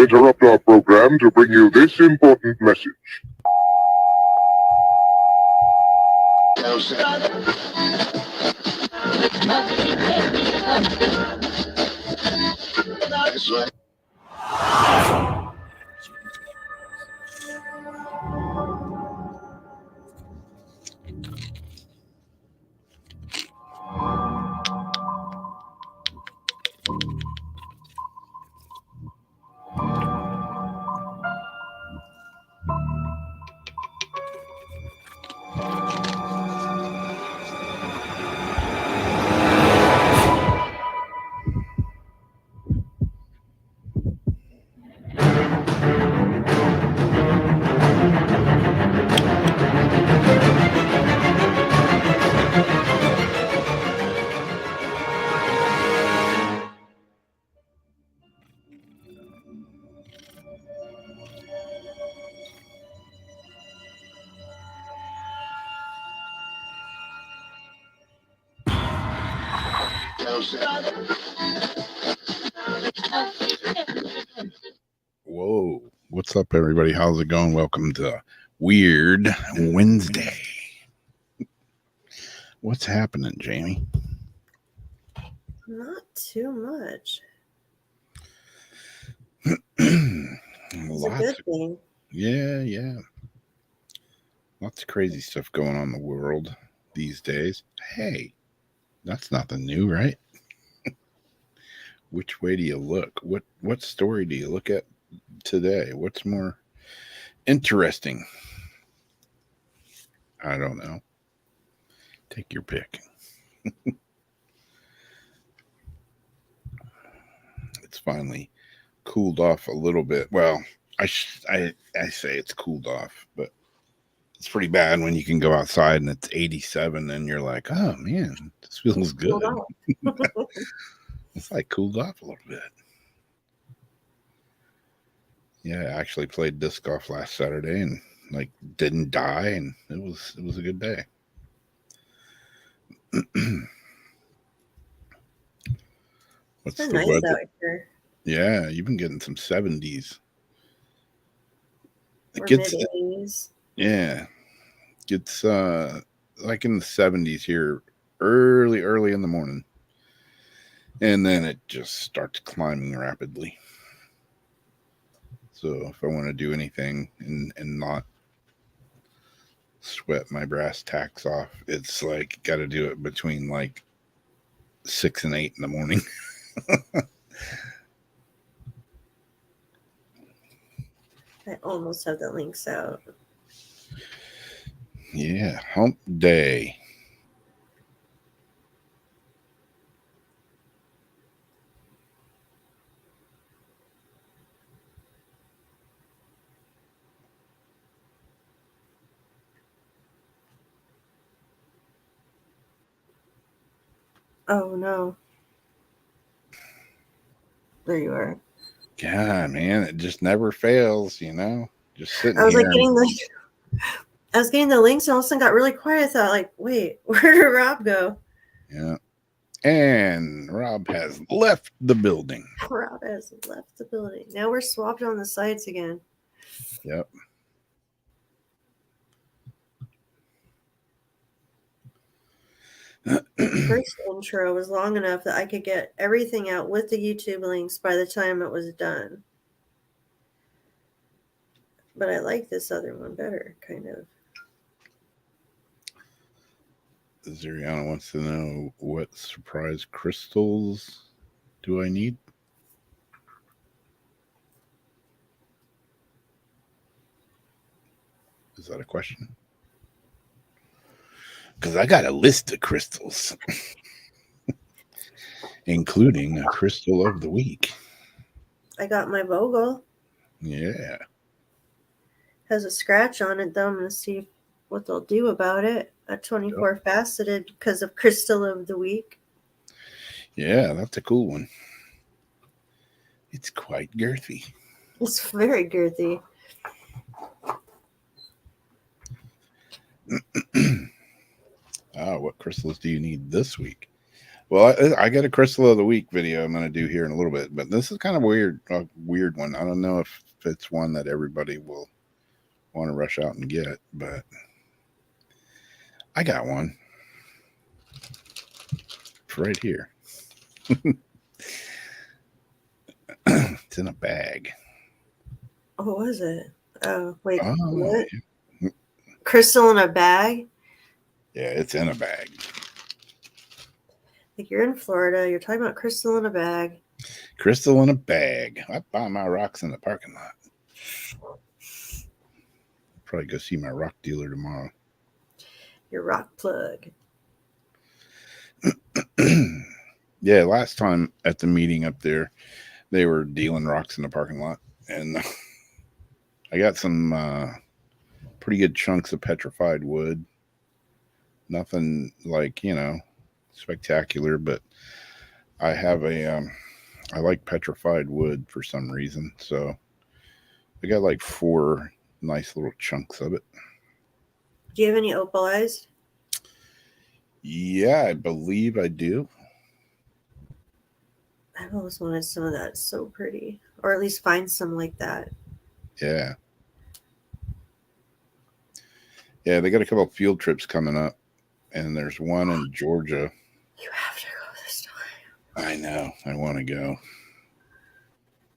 interrupt our program to bring you this important message. Whoa. What's up, everybody? How's it going? Welcome to Weird Wednesday. What's happening, Jamie? Not too much. It's a good thing. Yeah. Lots of crazy stuff going on in the world these days. Hey, that's nothing new, right? Which way do you look? What story do you look at today? What's more interesting? I don't know. Take your pick. It's finally cooled off a little bit. Well, I say it's cooled off, but it's pretty bad when you can go outside and it's 87 and you're like, oh man, this feels good. It's like cooled off a little bit. Yeah, I actually played disc golf last Saturday and like didn't die, and it was a good day. What's It's the nice weather? out here. Yeah, you've been getting some 70s. It Or gets mid-80s. yeah, gets like in the 70s here early in the morning, and then it just starts climbing rapidly. So if I want to do anything and not sweat my brass tacks off, it's like got to do it between like 6 and 8 in the morning. I almost have the links out. Yeah, hump day. Oh no. There you are. God, man, it just never fails, you know? Just sitting I was here. like I was getting the links and all of a sudden got really quiet. I thought, like, wait, where did Rob go? Yeah. And Rob has left the building. Rob has left the building. Now we're swapped on the sides again. Yep. The first intro was long enough that I could get everything out with the YouTube links by the time it was done. But I like this other one better, kind of. Zuriana wants to know, what surprise crystals do I need? Is that a question? Because I got a list of crystals, including a crystal of the week. I got my Vogel. Yeah. Has a scratch on it, though. I'm going to see what they'll do about it. A 24 faceted because of Crystal of the Week. Yeah, that's a cool one. It's quite girthy. It's very girthy. What crystals do you need this week? Well, I got a Crystal of the Week video I'm going to do here in a little bit, but this is kind of weird, a weird one. I don't know if it's one that everybody will want to rush out and get, but I got one. It's right here. It's in a bag. What was it? Oh, wait. Oh, What? Crystal in a bag? yeah, it's in a bag. Like you're in Florida. You're talking about crystal in a bag. Crystal in a bag. I buy my rocks in the parking lot. Probably go see my rock dealer tomorrow. Your rock plug. Yeah, last time at the meeting up there, they were dealing rocks in the parking lot, and I got some pretty good chunks of petrified wood. Nothing like, spectacular, but I have I like petrified wood for some reason, so I got like 4 nice little chunks of it. Do you have any opalized? Yeah, I believe I do. I've always wanted some of that. It's so pretty. Or at least find some like that. Yeah. Yeah, they got a couple of field trips coming up, and there's one in Georgia. You have to go this time. I know. I want to go.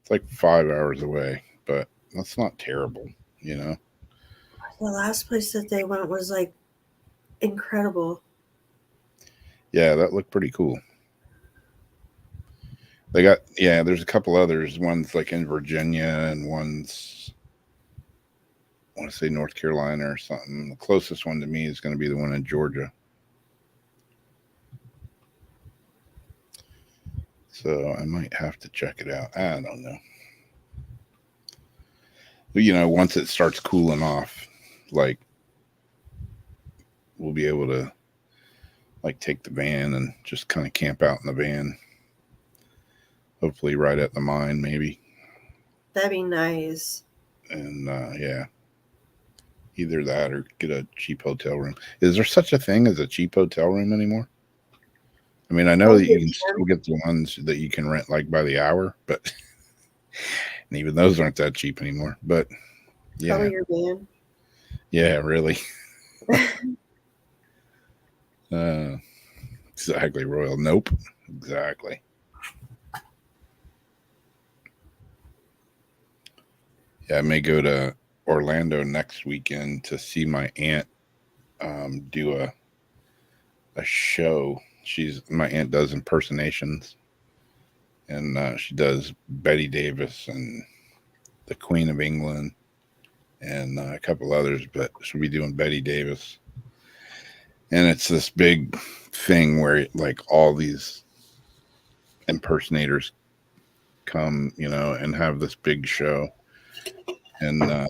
It's like 5 hours away, but that's not terrible, The last place that they went was like incredible. Yeah, that looked pretty cool. They got, there's a couple others. One's like in Virginia, and one's, I want to say North Carolina or something. The closest one to me is going to be the one in Georgia. So I might have to check it out. I don't know. But, once it starts cooling off, like, we'll be able to, like, take the van and just kind of camp out in the van. Hopefully right at the mine, maybe. That'd be nice. And, yeah. Either that or get a cheap hotel room. Is there such a thing as a cheap hotel room anymore? I mean, I know that you can still get the ones that you can rent like by the hour, but and even those aren't that cheap anymore. But yeah. Probably your van. Yeah, really. Exactly, Royal. Nope. Exactly. Yeah, I may go to Orlando next weekend to see my aunt do a show. My aunt does impersonations, and she does Betty Davis and the Queen of England and a couple others, but she'll be doing Betty Davis. And it's this big thing where like all these impersonators come, and have this big show. And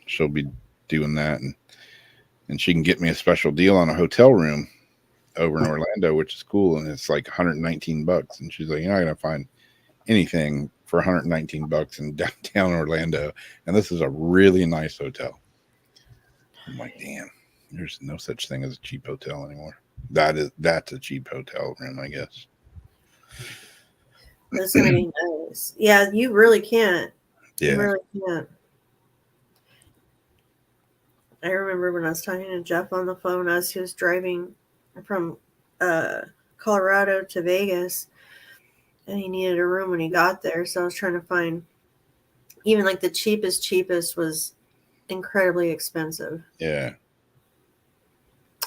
she'll be doing that, and she can get me a special deal on a hotel room over in Orlando, which is cool, and it's like $119. And she's like, you're not gonna find anything for $119 in downtown Orlando, and this is a really nice hotel. I'm like, damn, there's no such thing as a cheap hotel anymore. That's a cheap hotel room, I guess. That's gonna be nice. Yeah, you really can't. Yeah. You really can't. I remember when I was talking to Jeff on the phone as he was driving from Colorado to Vegas, and he needed a room when he got there. So I was trying to find even like the cheapest was incredibly expensive. Yeah.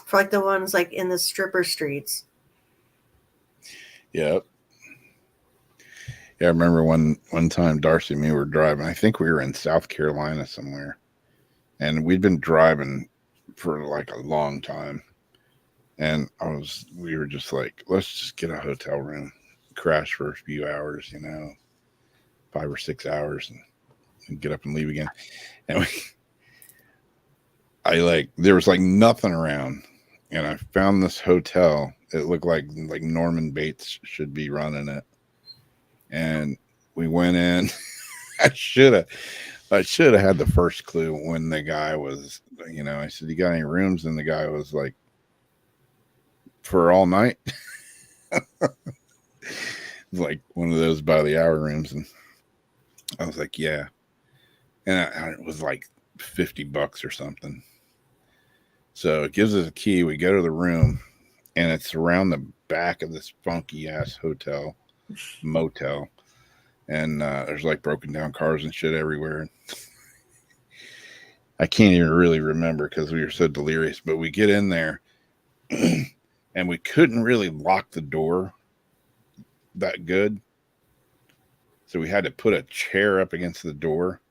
For like the ones like in the stripper streets. Yep. Yeah, I remember one time Darcy and me were driving. I think we were in South Carolina somewhere. And we'd been driving for like a long time. And we were just like, let's just get a hotel room, crash for a few hours, 5 or 6 hours, and get up and leave again. And there was like nothing around. And I found this hotel. It looked like Norman Bates should be running it. And we went in. I should have had the first clue when the guy was, I said, you got any rooms? And the guy was like, for all night. Like one of those by the hour rooms. And I was like, yeah. And it was like $50 or something. So it gives us a key. We go to the room, and it's around the back of this funky ass motel. And there's like broken down cars and shit everywhere. I can't even really remember because we were so delirious. But we get in there, and we couldn't really lock the door that good. So we had to put a chair up against the door.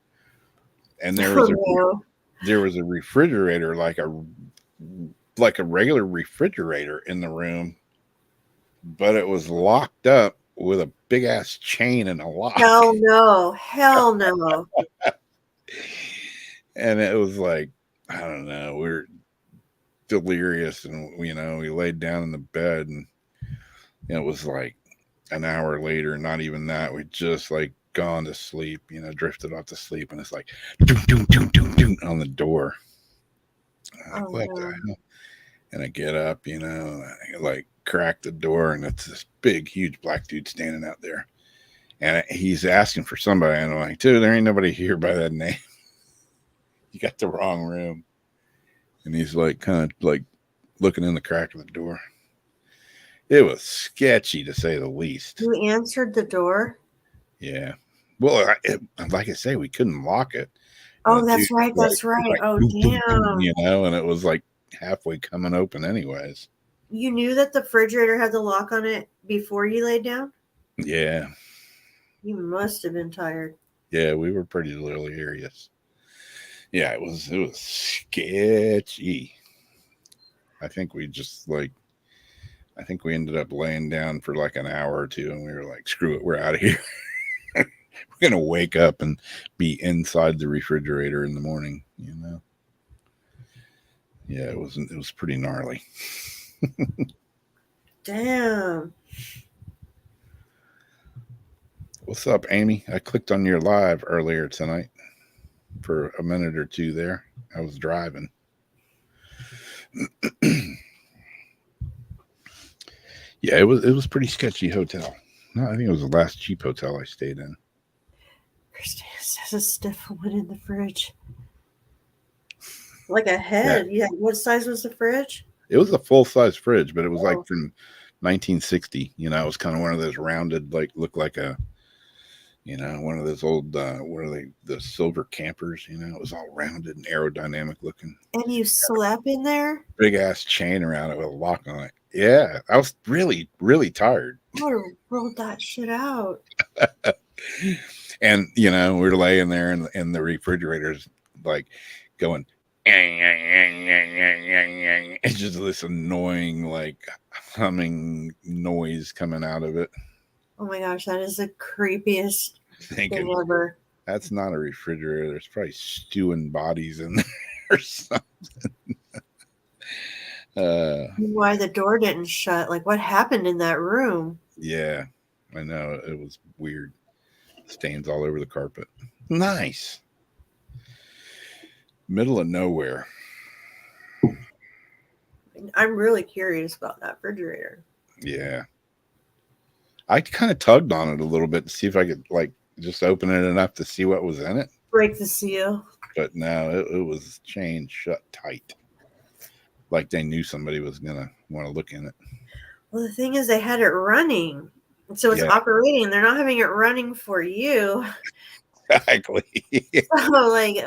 And there was a refrigerator, like a regular refrigerator in the room, but it was locked up with a big ass chain and a lock. Hell no. And it was like, I don't know, we were delirious, and we laid down in the bed, and it was like an hour later, not even that, we just like gone to sleep, drifted off to sleep, and it's like doom, doom, doom, doom, doom, on the door. Like, what the hell? And I get up, and I like crack the door, and it's this big, huge black dude standing out there, and he's asking for somebody, and I'm like, dude, there ain't nobody here by that name. You got the wrong room. And he's like, kind of like looking in the crack of the door. It was sketchy, to say the least. You answered the door? Yeah. Well, like I say, we couldn't lock it. Oh, that's right. That's right. Like, oh, boom, damn. Boom, boom, and it was like halfway coming open anyways. You knew that the refrigerator had the lock on it before you laid down? Yeah. You must have been tired. Yeah, we were pretty delirious. Yeah, it was sketchy. I think we ended up laying down for like an hour or two, and we were like, screw it, we're out of here. We're going to wake up and be inside the refrigerator in the morning, Yeah, it was pretty gnarly. Damn. What's up, Amy? I clicked on your live earlier tonight for a minute or two there. I was driving. Yeah, it was pretty sketchy hotel. No, I think it was the last cheap hotel I stayed in. Christina says a stiff one in the fridge. Like a head. Yeah. What size was the fridge? It was a full-size fridge, but it was like from 1960. It was kind of one of those rounded, like, looked like a, one of those old, what are they, the silver campers, it was all rounded and aerodynamic looking. And you slept in there? Big ass chain around it with a lock on it. Yeah, I was really, really tired. I would have rolled that shit out. And, we're laying there, and the refrigerator's like going, it's just this annoying, like, humming noise coming out of it. Oh my gosh, that is the creepiest thing ever. That's not a refrigerator. There's probably stewing bodies in there or something. Why the door didn't shut? Like, what happened in that room? Yeah, I know. It was weird. Stains all over the carpet. Nice. Middle of nowhere. I'm really curious about that refrigerator. Yeah. I kind of tugged on it a little bit to see if I could, like, just open it enough to see what was in it. Break the seal. But no, it was chained shut tight. Like they knew somebody was going to want to look in it. Well, the thing is, they had it running. So it's operating. They're not having it running for you. Exactly. So, like,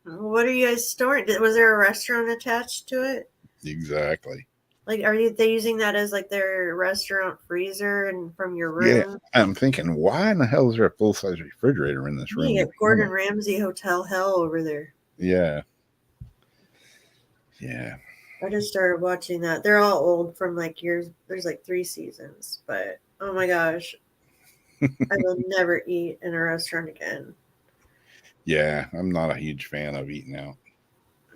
what are you guys storing? Was there a restaurant attached to it? Exactly. Like, they using that as like their restaurant freezer and from your room? Yeah, I'm thinking, why in the hell is there a full-size refrigerator in this room? You get Gordon Ramsay hotel hell over there. Yeah. Yeah. I just started watching that. They're all old from like years. There's like 3 seasons, but oh my gosh, I will never eat in a restaurant again. Yeah, I'm not a huge fan of eating out.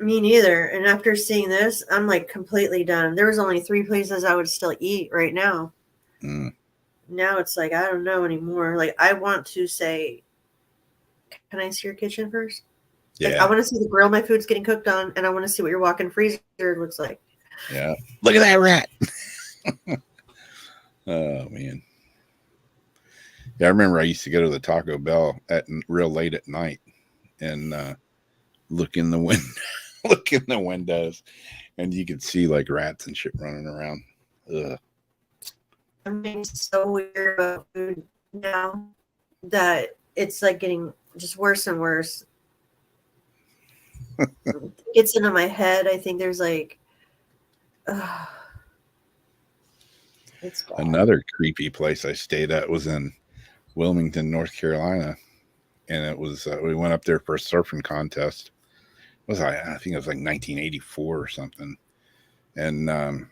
Me neither. And after seeing this, I'm like completely done. There was only 3 places I would still eat right now. Now it's like, I don't know anymore. Like, I want to say, can I see your kitchen first? Yeah. Like, I want to see the grill my food's getting cooked on, and I want to see what your walk-in freezer looks like. Yeah. Look at that rat. Oh man. Yeah, I remember I used to go to the Taco Bell at real late at night and look in the window, look in the windows, and you could see like rats and shit running around. Ugh. I'm being so weird about food now that it's like getting just worse and worse. It gets into my head. I think there's like, it's bad. Another creepy place I stayed at was in Wilmington, North Carolina, and it was we went up there for a surfing contest. I think it was like 1984 or something, and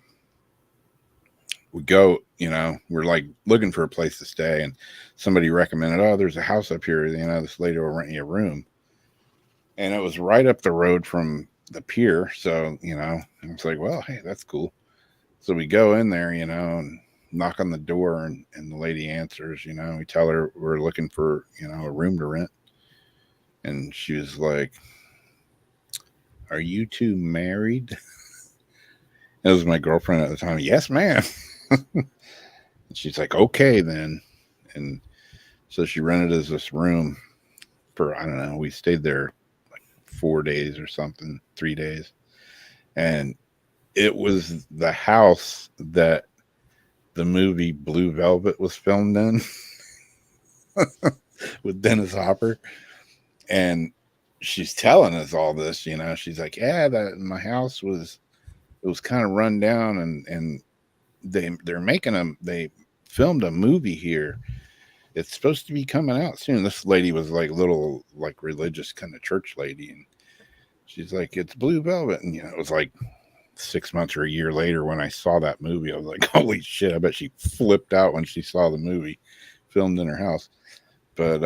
we go, we're like looking for a place to stay, and somebody recommended, oh, there's a house up here, this lady will rent you a room, and it was right up the road from the pier, so it's like, well, hey, that's cool. So we go in there, and knock on the door, and the lady answers. We tell her we're looking for a room to rent, and she was like, are you two married? It was my girlfriend at the time. Yes, ma'am. And she's like, okay then. And so she rented us this room for, I don't know, we stayed there like 4 days or something, 3 days. And it was the house that the movie Blue Velvet was filmed in with Dennis Hopper. And she's telling us all this, she's like, yeah, that my house was kind of run down, and they filmed a movie here. It's supposed to be coming out soon. This lady was like little like religious kind of church lady, and she's like, it's Blue Velvet. And it was like 6 months or a year later when I saw that movie, I was like, holy shit, I bet she flipped out when she saw the movie filmed in her house. But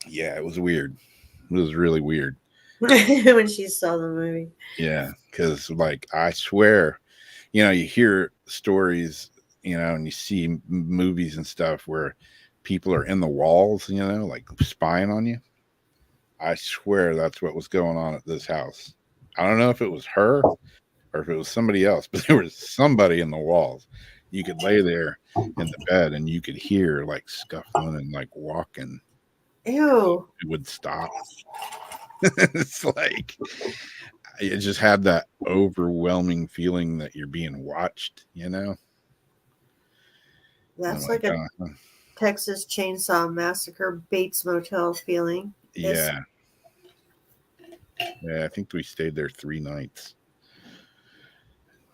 yeah, it was weird. It was really weird. When she saw the movie. Yeah, because like I swear, you hear stories, and you see movies and stuff where people are in the walls, like spying on you. I swear that's what was going on at this house. I don't know if it was her or if it was somebody else, but there was somebody in the walls. You could lay there in the bed and you could hear like scuffling and like walking. Ew. It would stop. It's like it just had that overwhelming feeling that you're being watched, That's like a Texas Chainsaw Massacre Bates Motel feeling. Yeah. Yeah, I think we stayed there 3 nights.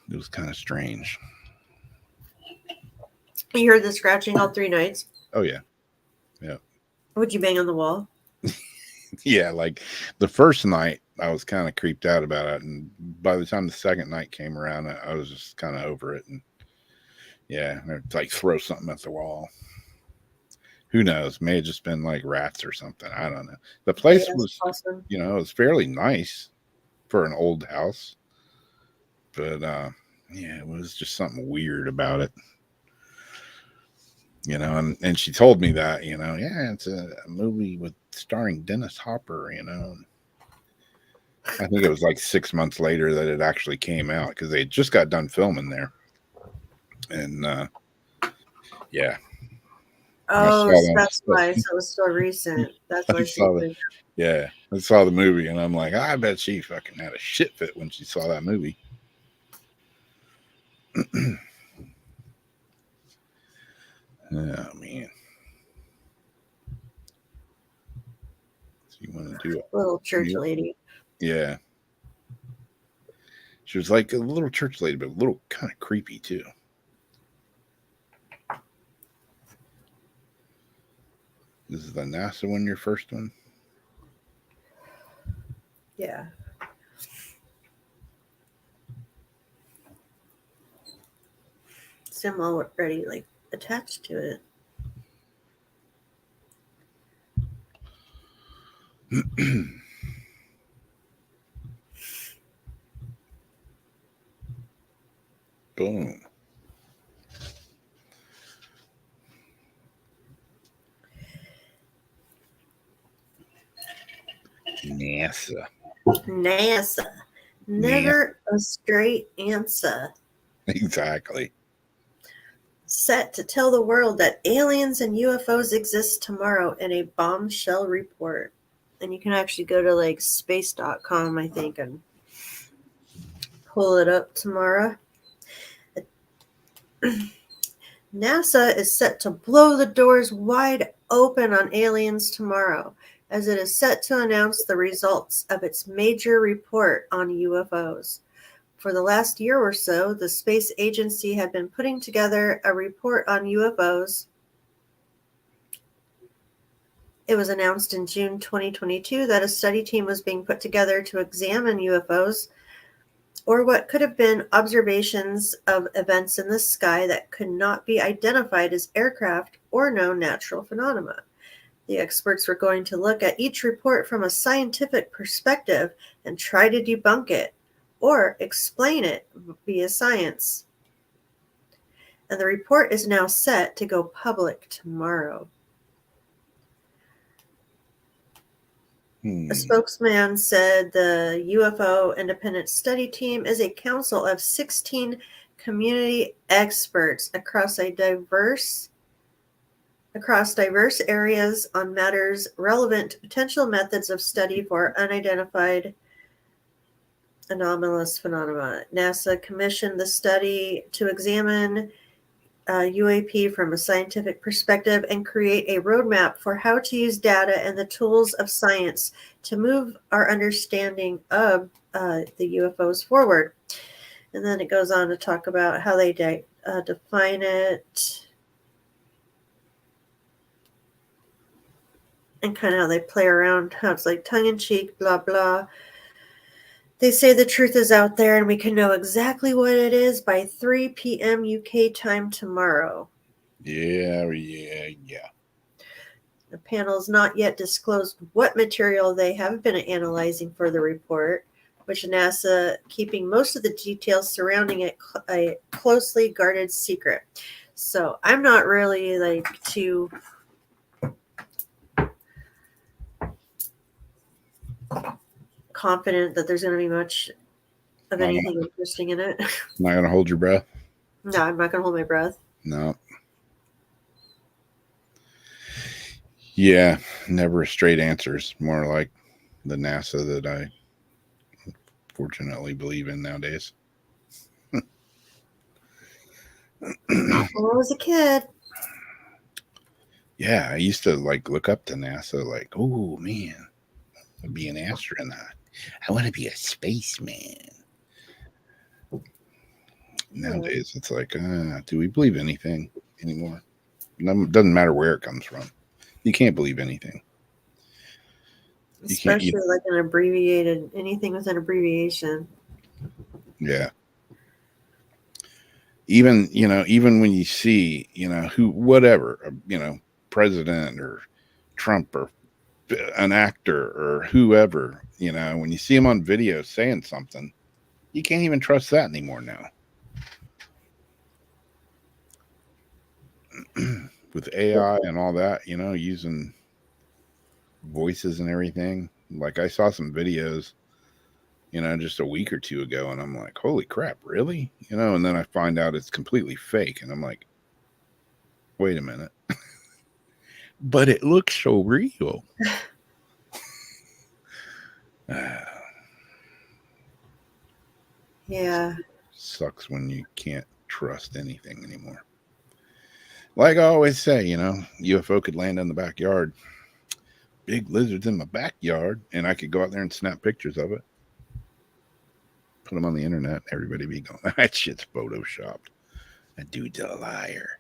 It was kind of strange. You heard the scratching all 3 nights? Oh, yeah. Yeah. Would you bang on the wall? Yeah, like the first night, I was kind of creeped out about it. And by the time the second night came around, I was just kind of over it. And yeah, I'd like throw something at the wall. Who knows? May have just been like rats or something. I don't know. The place was, awesome. it was fairly nice for an old house. But yeah, it was just something weird about it. And she told me that, yeah, it's a movie with starring Dennis Hopper, I think it was like 6 months later that it actually came out because they just got done filming there. And yeah. Oh, that's why. So it was so recent. That's why she did. Yeah, I saw the movie and I'm like, I bet she fucking had a shit fit when she saw that movie. Oh man. So you want to do it? Little church lady. Yeah. She was like a little church lady, but a little kind of creepy too. This is the NASA one, your first one? Yeah. So I'm already like attached to it. Boom. NASA. Never a straight answer. Exactly. set to tell the world that aliens and UFOs exist tomorrow in a bombshell report. And you can actually go to like space.com, I think, and pull it up tomorrow. NASA is set to blow the doors wide open on aliens tomorrow, as it is set to announce the results of its major report on UFOs. For the last year or so, the space agency had been putting together a report on UFOs. It was announced in June 2022 that a study team was being put together to examine UFOs, or what could have been observations of events in the sky that could not be identified as aircraft or known natural phenomena. The experts were going to look at each report from a scientific perspective and try to debunk it or explain it via science. And the report is now set to go public tomorrow. A spokesman said the UFO Independent Study Team is a council of 16 community experts across diverse areas on matters relevant to potential methods of study for unidentified anomalous phenomena. NASA commissioned the study to examine UAP from a scientific perspective and create a roadmap for how to use data and the tools of science to move our understanding of the UFOs forward. And then it goes on to talk about how they define it and kind of how they play around, how it's like tongue-in-cheek, blah, blah. They say the truth is out there and we can know exactly what it is by 3 p.m. UK time tomorrow. Yeah. The panel has not yet disclosed what material they have been analyzing for the report, which NASA keeping most of the details surrounding it a closely guarded secret. So I'm not really like too confident that there's going to be much of anything interesting in it. Not going to hold your breath? No, I'm not going to hold my breath. No. Yeah, never straight answers. More like the NASA that I fortunately believe in nowadays. When I was a kid. Yeah, I used to like look up to NASA like, oh man, I'd be an astronaut. I want to be a spaceman. Nowadays, it's like, do we believe anything anymore? Doesn't matter where it comes from. You can't believe anything. Especially like an abbreviated, anything with an abbreviation. Yeah. Even when you see, whatever, president or Trump or an actor or whoever, when you see him on video saying something, you can't even trust that anymore now. With AI and all that, using voices and everything. Like I saw some videos, just a week or two ago, and I'm like, holy crap, really? And then I find out it's completely fake, and I'm like, wait a minute. But it looks so real. Yeah. Sucks when you can't trust anything anymore. Like I always say, UFO could land in the backyard. Big lizards in my backyard, and I could go out there and snap pictures of it. Put them on the internet. Everybody be going, that shit's photoshopped. That dude's a liar.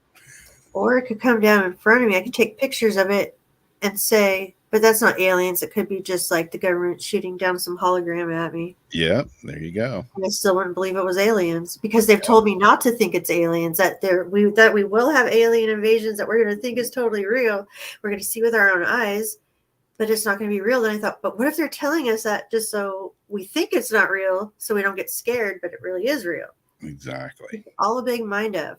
Or it could come down in front of me. I could take pictures of it and say, but that's not aliens. It could be just like the government shooting down some hologram at me. Yeah, there you go. And I still wouldn't believe it was aliens because they've told me not to think it's aliens, that we will have alien invasions that we're going to think is totally real. We're going to see with our own eyes, but it's not going to be real. Then I thought, but what if they're telling us that just so we think it's not real, so we don't get scared, but it really is real? Exactly. All a big mind F.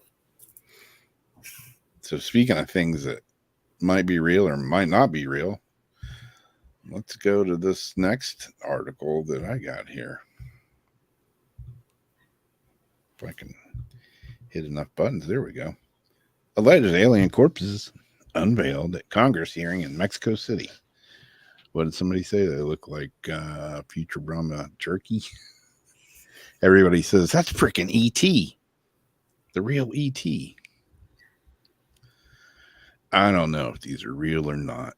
So speaking of things that might be real or might not be real, let's go to this next article that I got here. If I can hit enough buttons, there we go. Alleged alien corpses unveiled at Congress hearing in Mexico City. What did somebody say? They look like future Brahma jerky. Everybody says that's freaking ET, the real ET. I don't know if these are real or not.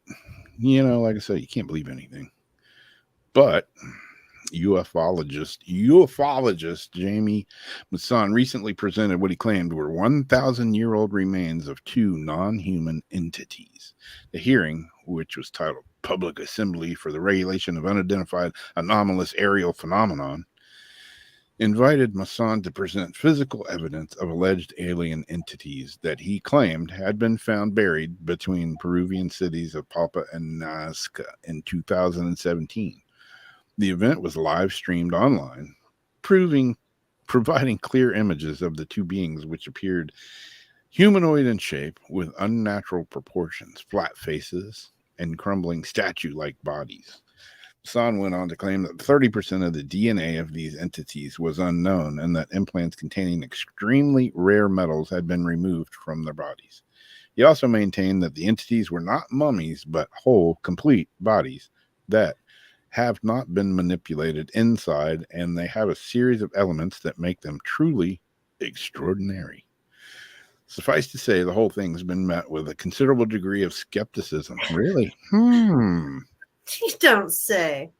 You know, like I said, you can't believe anything. But ufologist Jamie Masson recently presented what he claimed were 1,000-year-old remains of two non-human entities. The hearing, which was titled Public Assembly for the Regulation of Unidentified Anomalous Aerial Phenomenon, invited Masson to present physical evidence of alleged alien entities that he claimed had been found buried between Peruvian cities of Palpa and Nazca in 2017. The event was live streamed online, providing clear images of the two beings, which appeared humanoid in shape with unnatural proportions, flat faces, and crumbling statue-like bodies. San went on to claim that 30% of the DNA of these entities was unknown and that implants containing extremely rare metals had been removed from their bodies. He also maintained that the entities were not mummies, but whole, complete bodies that have not been manipulated inside, and they have a series of elements that make them truly extraordinary. Suffice to say, the whole thing's been met with a considerable degree of skepticism. Really? You don't say.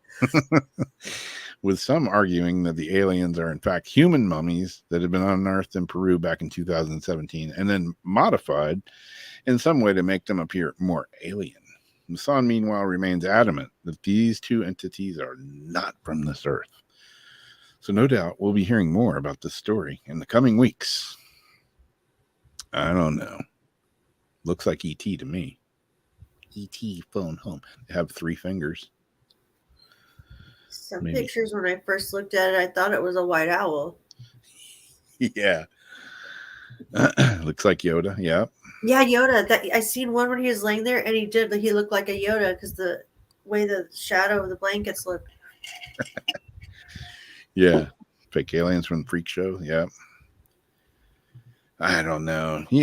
With some arguing that the aliens are in fact human mummies that had been unearthed in Peru back in 2017 and then modified in some way to make them appear more alien. Masson, meanwhile, remains adamant that these two entities are not from this earth. So no doubt we'll be hearing more about this story in the coming weeks. I don't know. Looks like ET to me. ET phone home. They have 3 fingers. Some pictures, when I first looked at it, I thought it was a white owl. Yeah. Looks like Yoda. Yeah. Yeah, Yoda. I seen one when he was laying there, and he looked like a Yoda because the way the shadow of the blankets looked. Yeah. Fake aliens from the freak show. Yeah. I don't know. I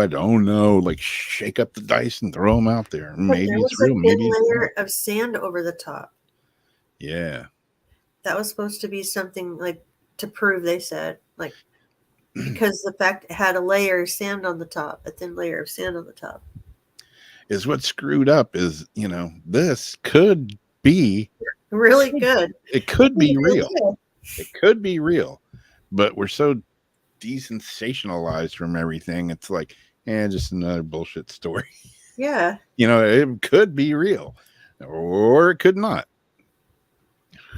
don't know. Like, shake up the dice and throw them out there. Maybe it's real. Maybe a layer of sand over the top. Yeah. That was supposed to be something like to prove, they said, like, because the fact it had a layer of sand on the top, a thin layer of sand on the top. Is what screwed up is, this could be really good. It could be real. It could be real. But we're so desensationalized from everything. It's like, just another bullshit story. Yeah. It could be real or it could not.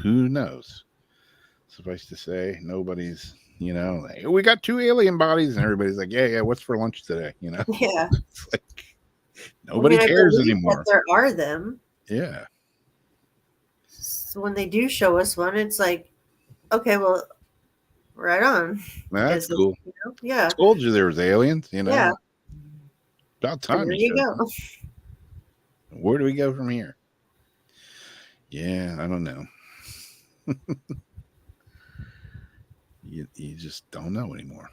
Who knows? Suffice to say, nobody's, like, we got 2 alien bodies and everybody's like, yeah, what's for lunch today? Yeah. It's like nobody cares anymore. There are them. Yeah. So when they do show us one, it's like, okay, well, right on. That's cool. Yeah. I told you there was aliens, Yeah. About time. There you go. Where do we go from here? Yeah, I don't know. You just don't know anymore.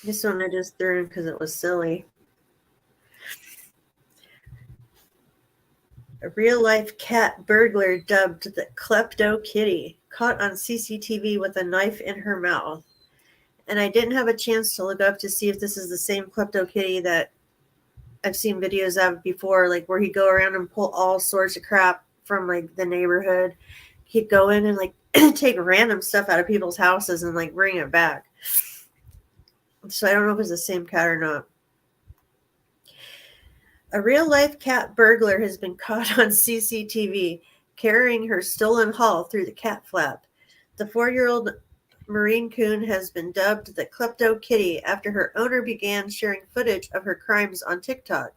This one I just threw in because it was silly. A real-life cat burglar dubbed the Klepto Kitty caught on CCTV with a knife in her mouth. And I didn't have a chance to look up to see if this is the same Klepto Kitty that I've seen videos of before, like where he'd go around and pull all sorts of crap from like the neighborhood. He'd go in and like take random stuff out of people's houses and like bring it back. So I don't know if it's the same cat or not. A real-life cat burglar has been caught on CCTV carrying her stolen haul through the cat flap. The 4-year-old Marine Coon has been dubbed the Klepto Kitty after her owner began sharing footage of her crimes on TikTok.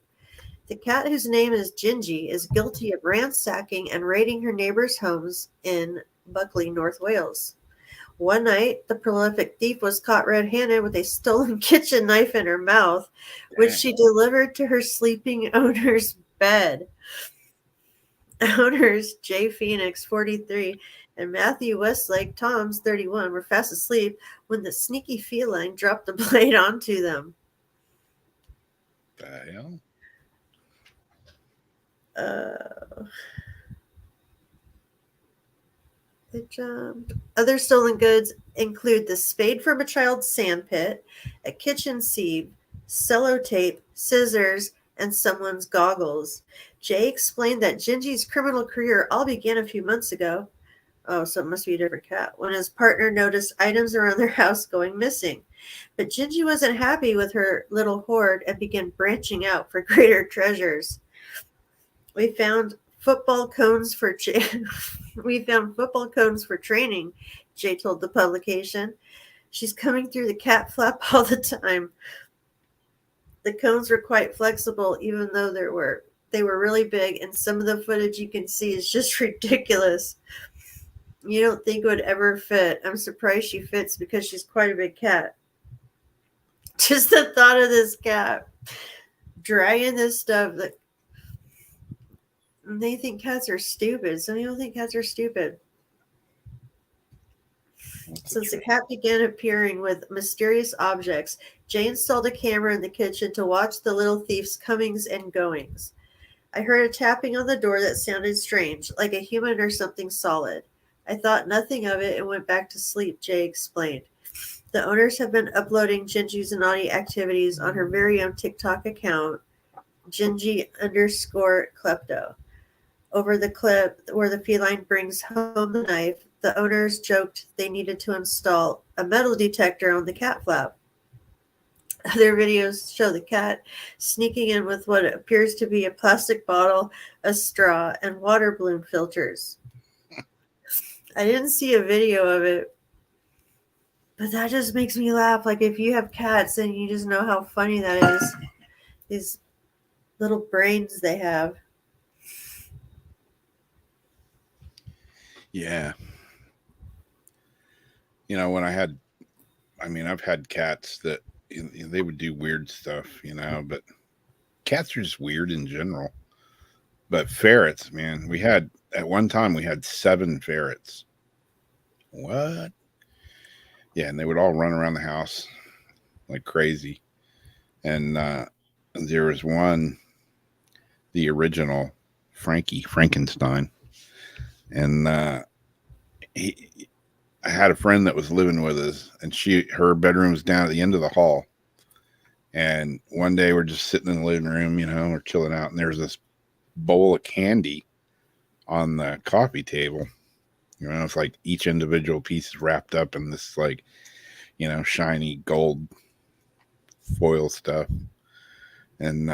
The cat, whose name is Gingy, is guilty of ransacking and raiding her neighbors' homes in Buckley, North Wales. One night, the prolific thief was caught red-handed with a stolen kitchen knife in her mouth, which she delivered to her sleeping owner's bed. Owners Jay Phoenix, 43, and Matthew Westlake, Tom's 31, were fast asleep when the sneaky feline dropped the blade onto them. The hell? It jumped. Other stolen goods include the spade from a child's sandpit, a kitchen sieve, sellotape, scissors, and someone's goggles. Jay explained that Gingy's criminal career all began a few months ago. Oh, so it must be a different cat. When his partner noticed items around their house going missing. But Gingy wasn't happy with her little hoard and began branching out for greater treasures. We found football cones for we found football cones for training, Jay told the publication. She's coming through the cat flap all the time. The cones were quite flexible, even though they were really big, and some of the footage you can see is just ridiculous. You don't think it would ever fit. I'm surprised she fits because she's quite a big cat. Just the thought of this cat dragging this stuff that they think cats are stupid. Some people think cats are stupid. Since the cat began appearing with mysterious objects, Jay installed a camera in the kitchen to watch the little thief's comings and goings. I heard a tapping on the door that sounded strange, like a human or something solid. I thought nothing of it and went back to sleep, Jay explained. The owners have been uploading Gingy's naughty activities on her very own TikTok account, Gingy_klepto. Over the clip where the feline brings home the knife, the owners joked they needed to install a metal detector on the cat flap. Other videos show the cat sneaking in with what appears to be a plastic bottle, a straw, and water balloon filters. I didn't see a video of it, but that just makes me laugh. Like, if you have cats, then you just know how funny that is. These little brains they have. Yeah. You know, I've had cats that they would do weird stuff, but cats are just weird in general. But ferrets, man, at one time we had 7 ferrets. What? Yeah, and they would all run around the house like crazy. And there was one, the original Frankenstein. And I had a friend that was living with us, and her bedroom was down at the end of the hall. And one day we're just sitting in the living room, we're chilling out, and there's this bowl of candy on the coffee table. It's like each individual piece is wrapped up in this, like, shiny gold foil stuff. And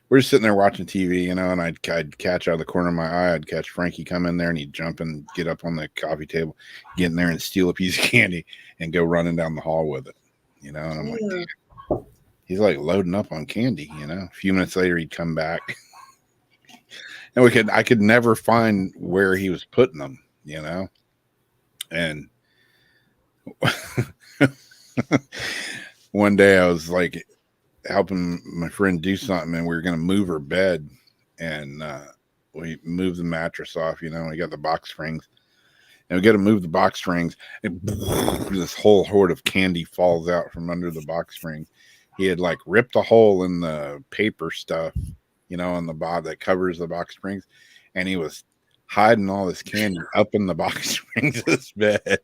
we're just sitting there watching TV, and I'd catch out of the corner of my eye, I'd catch Frankie come in there, and he'd jump and get up on the coffee table, get in there and steal a piece of candy and go running down the hall with it, and I'm like, damn. He's like loading up on candy, A few minutes later, he'd come back. And I could never find where he was putting them, And one day I was like helping my friend do something, and we were going to move her bed, and we moved the mattress off, we got the box springs, and we got to move the box springs, and this whole hoard of candy falls out from under the box springs. He had like ripped a hole in the paper stuff, on the bottom that covers the box springs, and he was hiding all this candy up in the box springs of his bed.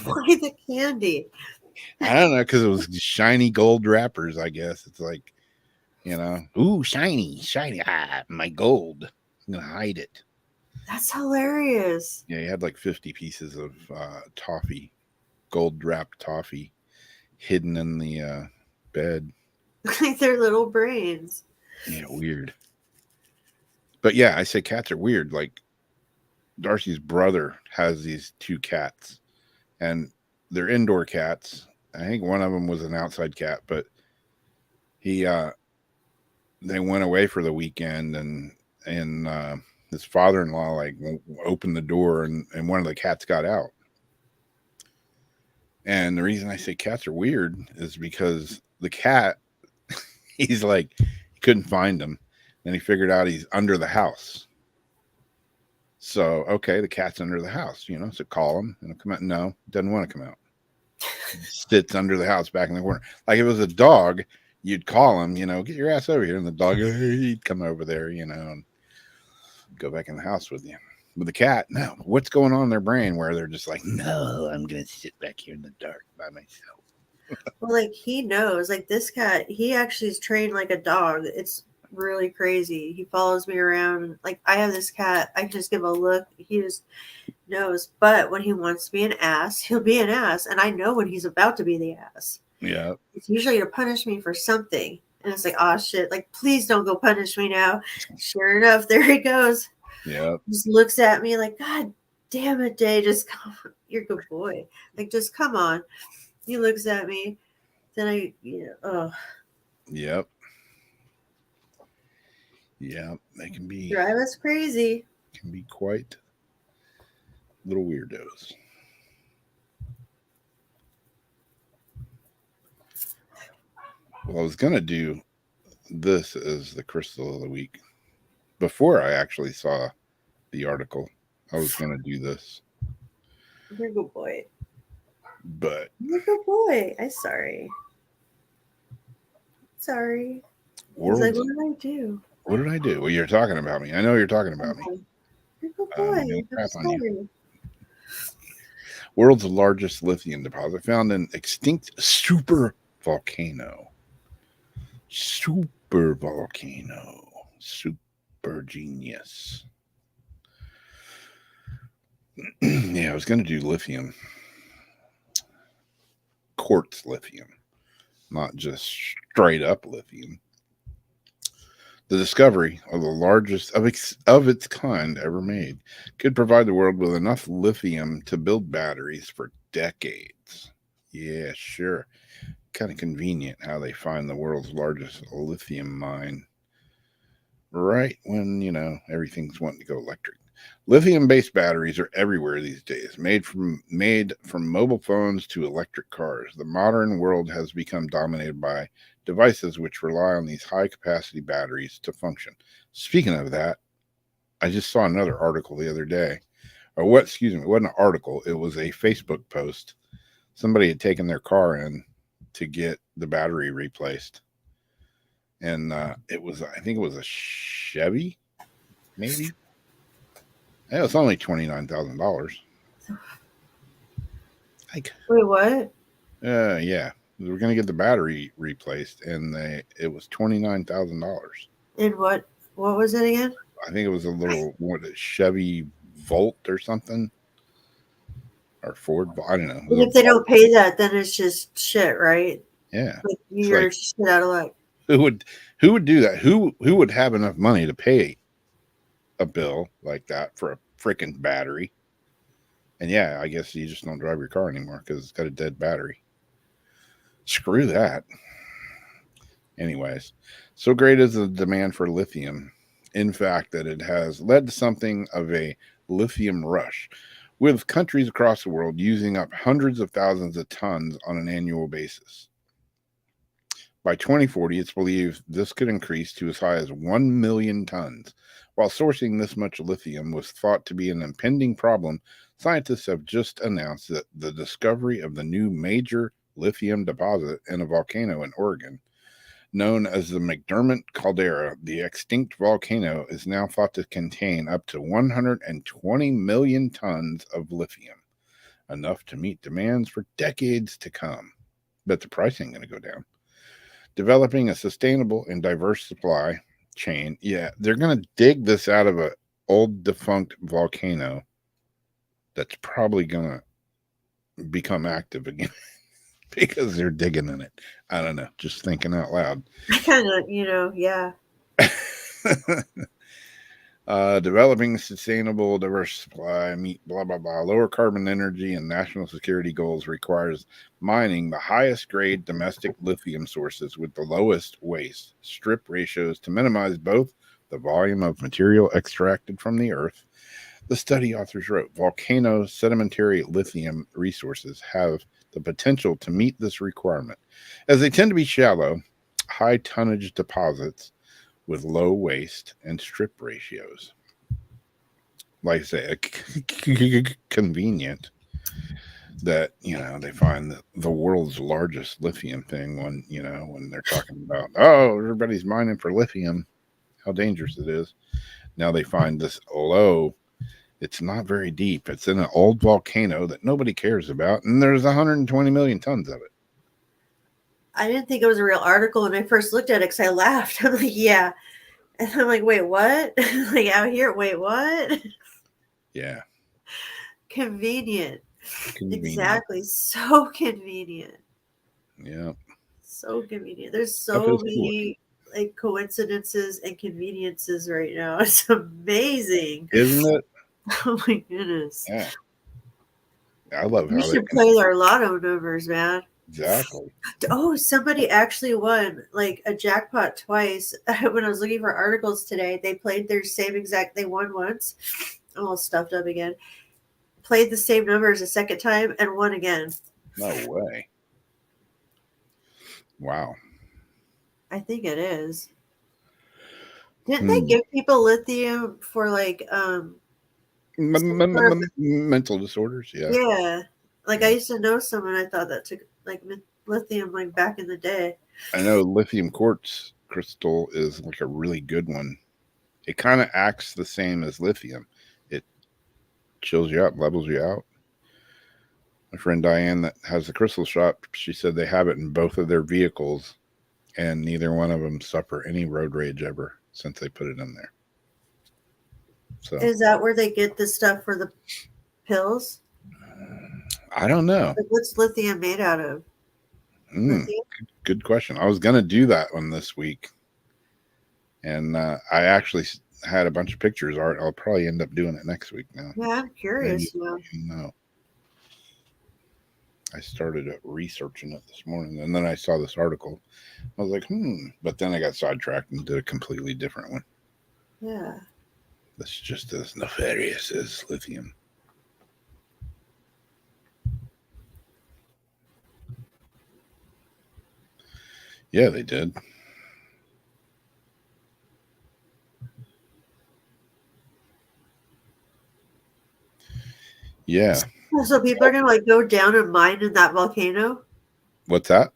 Why the candy? I don't know, because it was shiny gold wrappers, I guess. It's like, ooh, shiny, my gold. I'm gonna hide it. That's hilarious. Yeah, he had like 50 pieces of toffee, gold wrapped toffee, hidden in the bed. Like their little brains. Yeah, weird. But yeah, I say cats are weird. Like, Darcy's brother has these 2 cats, and they're indoor cats. I think one of them was an outside cat, but they went away for the weekend, and his father-in-law like opened the door, and one of the cats got out. And the reason I say cats are weird is because the cat, he's like, he couldn't find him. Then he figured out he's under the house. So, okay, the cat's under the house, so call him and he'll come out. No, doesn't want to come out. Sits under the house back in the corner. Like if it was a dog, you'd call him, get your ass over here. And the dog, he'd come over there, and go back in the house with you. With the cat, no. What's going on in their brain where they're just like, no, I'm going to sit back here in the dark by myself. Well, like he knows, like this cat, he actually is trained like a dog. It's really crazy. He follows me around. Like I have this cat, I just give a look. He just knows. But when he wants to be an ass, he'll be an ass. And I know when he's about to be the ass. Yeah. It's usually to punish me for something. And it's like, oh shit, like please don't go punish me now. Sure enough, there he goes. Yeah. Just looks at me like, God damn it, Day, just come on. You're a good boy. Like, just come on. He looks at me. Then oh. Yep. Yeah, they can be Drive us crazy. Can be quite little weirdos. Well, I was gonna do this as the crystal of the week before I actually saw the article. I was gonna do this, You're a good boy. but You're a good boy. I'm sorry. Sorry. He's like, what did I do? What did I do? Well, you're talking about me. I know you're talking about me. You're a good boy. I'm gonna I'm crap on you. sorry. World's largest lithium deposit found in extinct super volcano. Super volcano. Super genius. Yeah, I was going to do lithium. Quartz lithium. Not just straight up lithium. The discovery of the largest of its kind ever made could provide the world with enough lithium to build batteries for decades. Yeah, sure. Kind of convenient how they find the world's largest lithium mine right when, everything's wanting to go electric. Lithium-based batteries are everywhere these days, made from mobile phones to electric cars. The modern world has become dominated by devices which rely on these high-capacity batteries to function. Speaking of that, I just saw another article the other day. It wasn't an article. It was a Facebook post. Somebody had taken their car in to get the battery replaced. And I think it was a Chevy, maybe. Yeah, it's only $29,000. Like, wait, what? Yeah, we're gonna get the battery replaced, and it was $29,000. And what was it again? I think it was a little Chevy Volt or something, or Ford. I don't know. And if they don't pay that, then it's just shit, right? Yeah, like you're shit out of luck. Who would do that? Who would have enough money to pay a bill like that for a freaking battery? And yeah, I guess you just don't drive your car anymore because it's got a dead battery. Screw that. Anyways, so great is the demand for lithium, in fact, that it has led to something of a lithium rush, with countries across the world using up hundreds of thousands of tons on an annual basis. By 2040, it's believed this could increase to as high as 1 million tons. While sourcing this much lithium was thought to be an impending problem, scientists have just announced that the discovery of the new major lithium deposit in a volcano in Oregon, known as the McDermott Caldera, the extinct volcano is now thought to contain up to 120 million tons of lithium, enough to meet demands for decades to come. But the price ain't going to go down. Developing a sustainable and diverse supply chain. Yeah, they're going to dig this out of an old defunct volcano that's probably going to become active again because they're digging in it. I don't know, just thinking out loud. I kind of, yeah. Developing sustainable, diverse supply, meet blah, blah, blah. Lower carbon energy and national security goals requires mining the highest grade domestic lithium sources with the lowest waste strip ratios to minimize both the volume of material extracted from the earth. The study authors wrote, volcano sedimentary lithium resources have the potential to meet this requirement, as they tend to be shallow, high tonnage deposits with low waste and strip ratios. like I say, convenient that they find the world's largest lithium thing when they're talking about, oh, everybody's mining for lithium, how dangerous it is. Now they find this low. It's not very deep. It's in an old volcano that nobody cares about, and there's 120 million tons of it. I didn't think it was a real article when I first looked at it because I laughed. I'm like, yeah. And I'm like, wait, what? Like out here, wait, what? Yeah. Convenient. Convenient. Exactly. So convenient. Yeah. So convenient. There's Stuff so is many like coincidences and conveniences right now. It's amazing. Isn't it? Oh my goodness. Yeah. I love We how they should play our lotto numbers, man. exactly. Oh, somebody actually won like a jackpot twice. When I was looking for articles today, they played their same exact. They won once. I'm all stuffed up again. Played the same numbers a second time and won again. No way. Wow. I think it is. Didn't they give people lithium for like Mental disorders? Yeah. yeah. Like I used to know someone I thought that took like lithium like back in the day. I know lithium quartz crystal is like a really good one. It kind of acts the same as lithium. It chills you out, levels you out. My friend Diane that has the crystal shop, she said they have it in both of their vehicles, and neither one of them suffer any road rage ever since they put it in there. So Is that where they get the stuff for the pills? I don't know. Like, what's lithium made out of? Good question. I was going to do that one this week, and I actually had a bunch of pictures. I'll probably end up doing it next week now. Yeah, I'm curious. No. I started researching it this morning, and then I saw this article. I was like, but then I got sidetracked and did a completely different one. Yeah. That's just as nefarious as lithium. Yeah, they did. Yeah. So people are gonna like go down and mine in that volcano? What's that?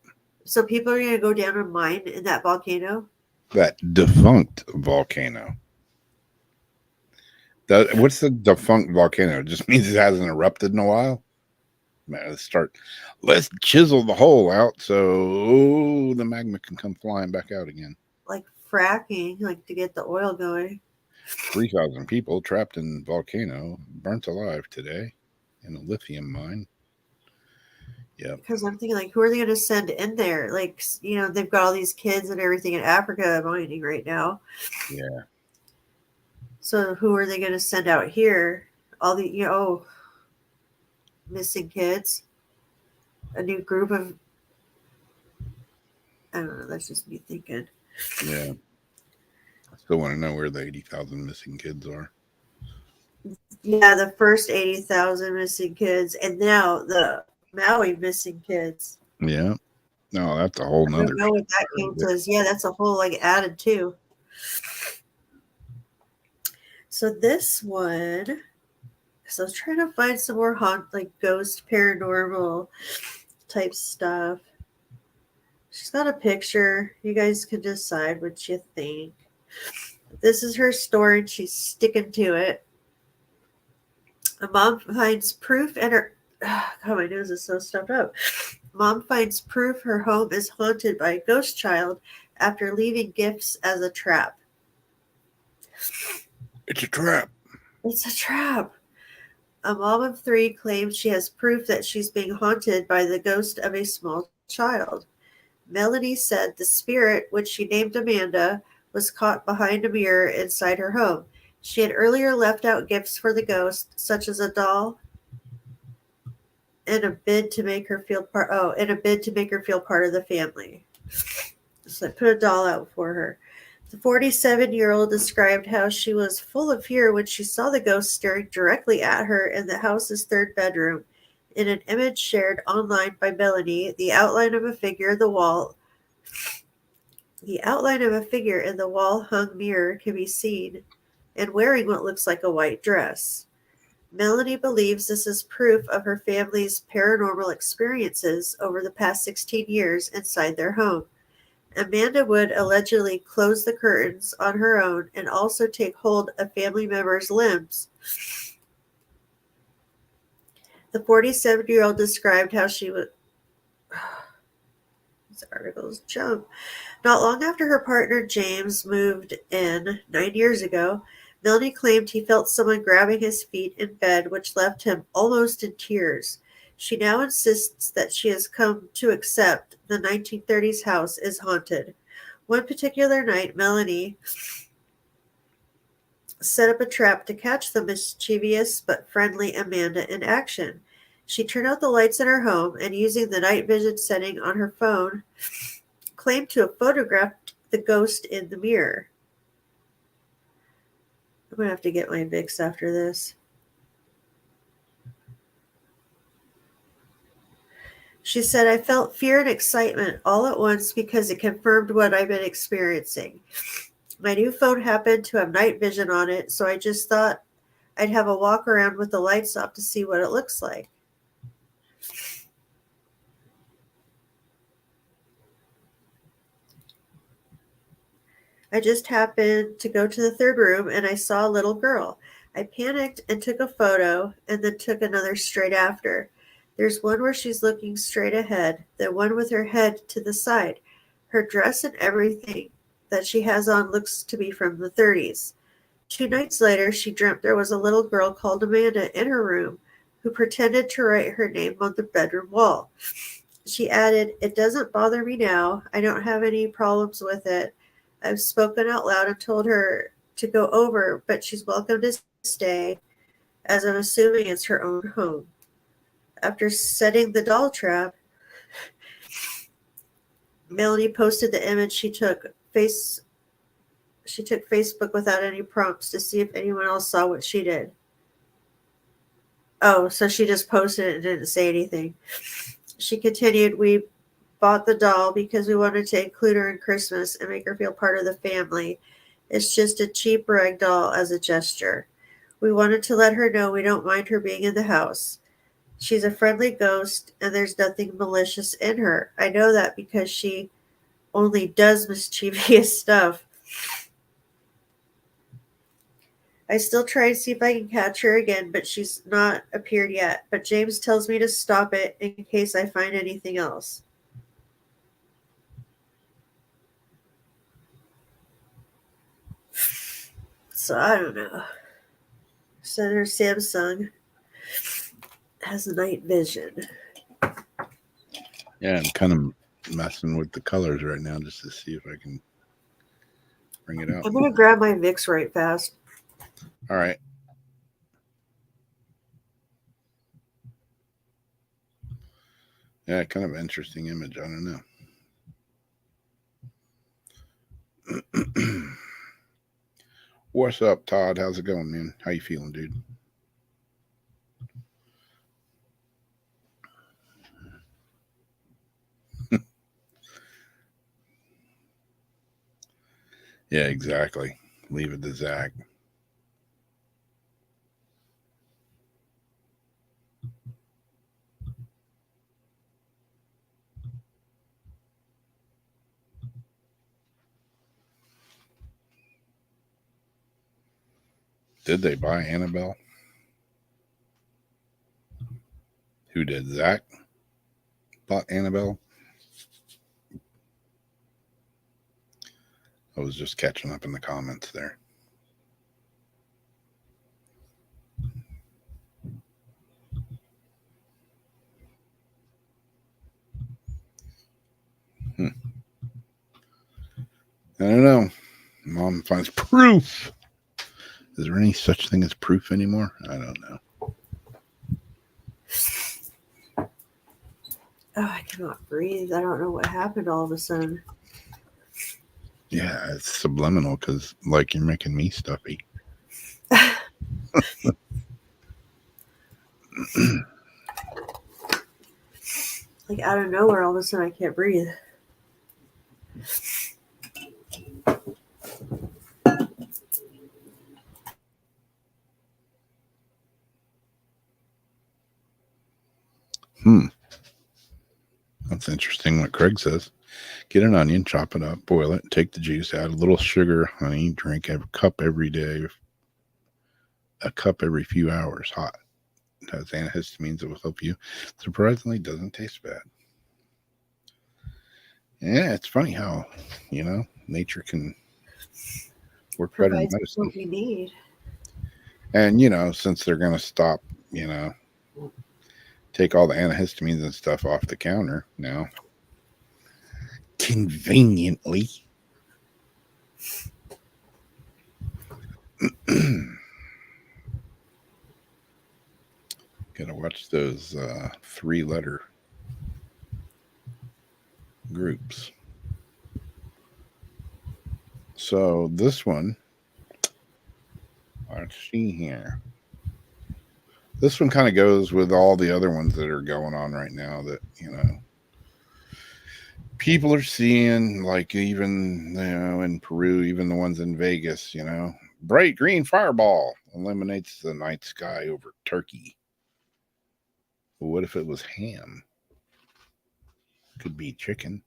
So people are gonna go down and mine in that volcano? That defunct volcano. What's the defunct volcano? It just means it hasn't erupted in a while. Man, let's chisel the hole out so the magma can come flying back out again. Like fracking, like to get the oil going. 3,000 people trapped in volcano, burnt alive today in a lithium mine. Yeah. Because I'm thinking, like, who are they going to send in there? Like, they've got all these kids and everything in Africa mining right now. Yeah. So who are they going to send out here? All the, missing kids. A new group of, I don't know, that's just me thinking. Yeah. I still want to know where the 80,000 missing kids are. Yeah, the first 80,000 missing kids, and now the Maui missing kids. Yeah. No, that's a whole nother. I don't know what that counts as. Yeah, that's a whole like added too. So this one, because I was trying to find some more ghost paranormal type stuff. She's got a picture. You guys can decide what you think. This is her story, and she's sticking to it. A mom finds proof and her God, my nose is so stuffed up. Mom finds proof her home is haunted by a ghost child after leaving gifts as a trap. It's a trap. It's a trap. A mom of 3 claims she has proof that she's being haunted by the ghost of a small child. Melanie said the spirit, which she named Amanda, was caught behind a mirror inside her home. She had earlier left out gifts for the ghost, such as a doll, in a bid to make her feel part of the family. So I put a doll out for her. The 47-year-old described how she was full of fear when she saw the ghost staring directly at her in the house's 3rd bedroom. In an image shared online by Melanie, the outline of a figure in the wall hung mirror can be seen and wearing what looks like a white dress. Melanie believes this is proof of her family's paranormal experiences over the past 16 years inside their home. Amanda would allegedly close the curtains on her own and also take hold of family members' limbs. The 47-year-old described how she was. These articles jump. Not long after her partner James moved in 9 years ago, Melanie claimed he felt someone grabbing his feet in bed, which left him almost in tears. She now insists that she has come to accept the 1930s house is haunted. One particular night, Melanie set up a trap to catch the mischievous but friendly Amanda in action. She turned out the lights in her home and, using the night vision setting on her phone, claimed to have photographed the ghost in the mirror. I'm going to have to get my Vicks after this. She said, I felt fear and excitement all at once because it confirmed what I've been experiencing. My new phone happened to have night vision on it, so I just thought I'd have a walk around with the lights off to see what it looks like. I just happened to go to the third room and I saw a little girl. I panicked and took a photo and then took another straight after. There's one where she's looking straight ahead, then one with her head to the side. Her dress and everything that she has on looks to be from the 30s. 2 nights later, she dreamt there was a little girl called Amanda in her room who pretended to write her name on the bedroom wall. She added, it doesn't bother me now. I don't have any problems with it. I've spoken out loud and told her to go over, but she's welcome to stay, as I'm assuming it's her own home. After setting the doll trap, Melanie posted the image she took Facebook without any prompts to see if anyone else saw what she did. Oh, so she just posted it and didn't say anything. She continued, we bought the doll because we wanted to include her in Christmas and make her feel part of the family. It's just a cheap rag doll as a gesture. We wanted to let her know we don't mind her being in the house. She's a friendly ghost and there's nothing malicious in her. I know that because she only does mischievous stuff. I still try and see if I can catch her again, but she's not appeared yet. But James tells me to stop it in case I find anything else. So I don't know. So her Samsung has night vision. Yeah, I'm kind of messing with the colors right now just to see if I can bring it out. I'm going to grab my Vicks right fast. All right. Yeah, kind of interesting image. I don't know. What's up, Todd? How's it going, man? How you feeling, dude? Yeah, exactly. Leave it to Zach. Did they buy Annabelle? Who did? Zach bought Annabelle? I was just catching up in the comments there. I don't know. Mom finds proof. Is there any such thing as proof anymore? I don't know. Oh, I cannot breathe. I don't know what happened all of a sudden. Yeah, it's subliminal because, like, you're making me stuffy. Like out of nowhere, all of a sudden I can't breathe. That's interesting what Craig says. Get an onion, chop it up, boil it, take the juice, add a little sugar, honey, drink a cup every day, a cup every few hours, hot. It has antihistamines that will help you. Surprisingly, doesn't taste bad. Yeah, it's funny how, nature can work better than Provides medicine. what we need. And, since they're going to stop, take all the antihistamines and stuff off the counter now, conveniently. Gotta watch those 3-letter groups. So this one, let's see here. This one kind of goes with all the other ones that are going on right now that, people are seeing, like even, in Peru, even the ones in Vegas, bright green fireball eliminates the night sky over turkey. Well, what if it was ham? Could be chicken.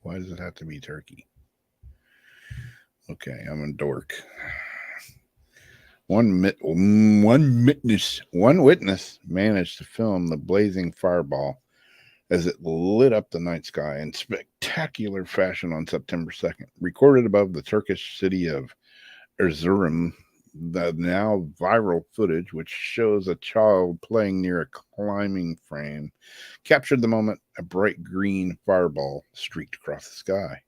Why does it have to be turkey? Okay, I'm a dork. One witness managed to film the blazing fireball as it lit up the night sky in spectacular fashion on September 2nd. Recorded above the Turkish city of Erzurum, the now viral footage, which shows a child playing near a climbing frame, captured the moment a bright green fireball streaked across the sky.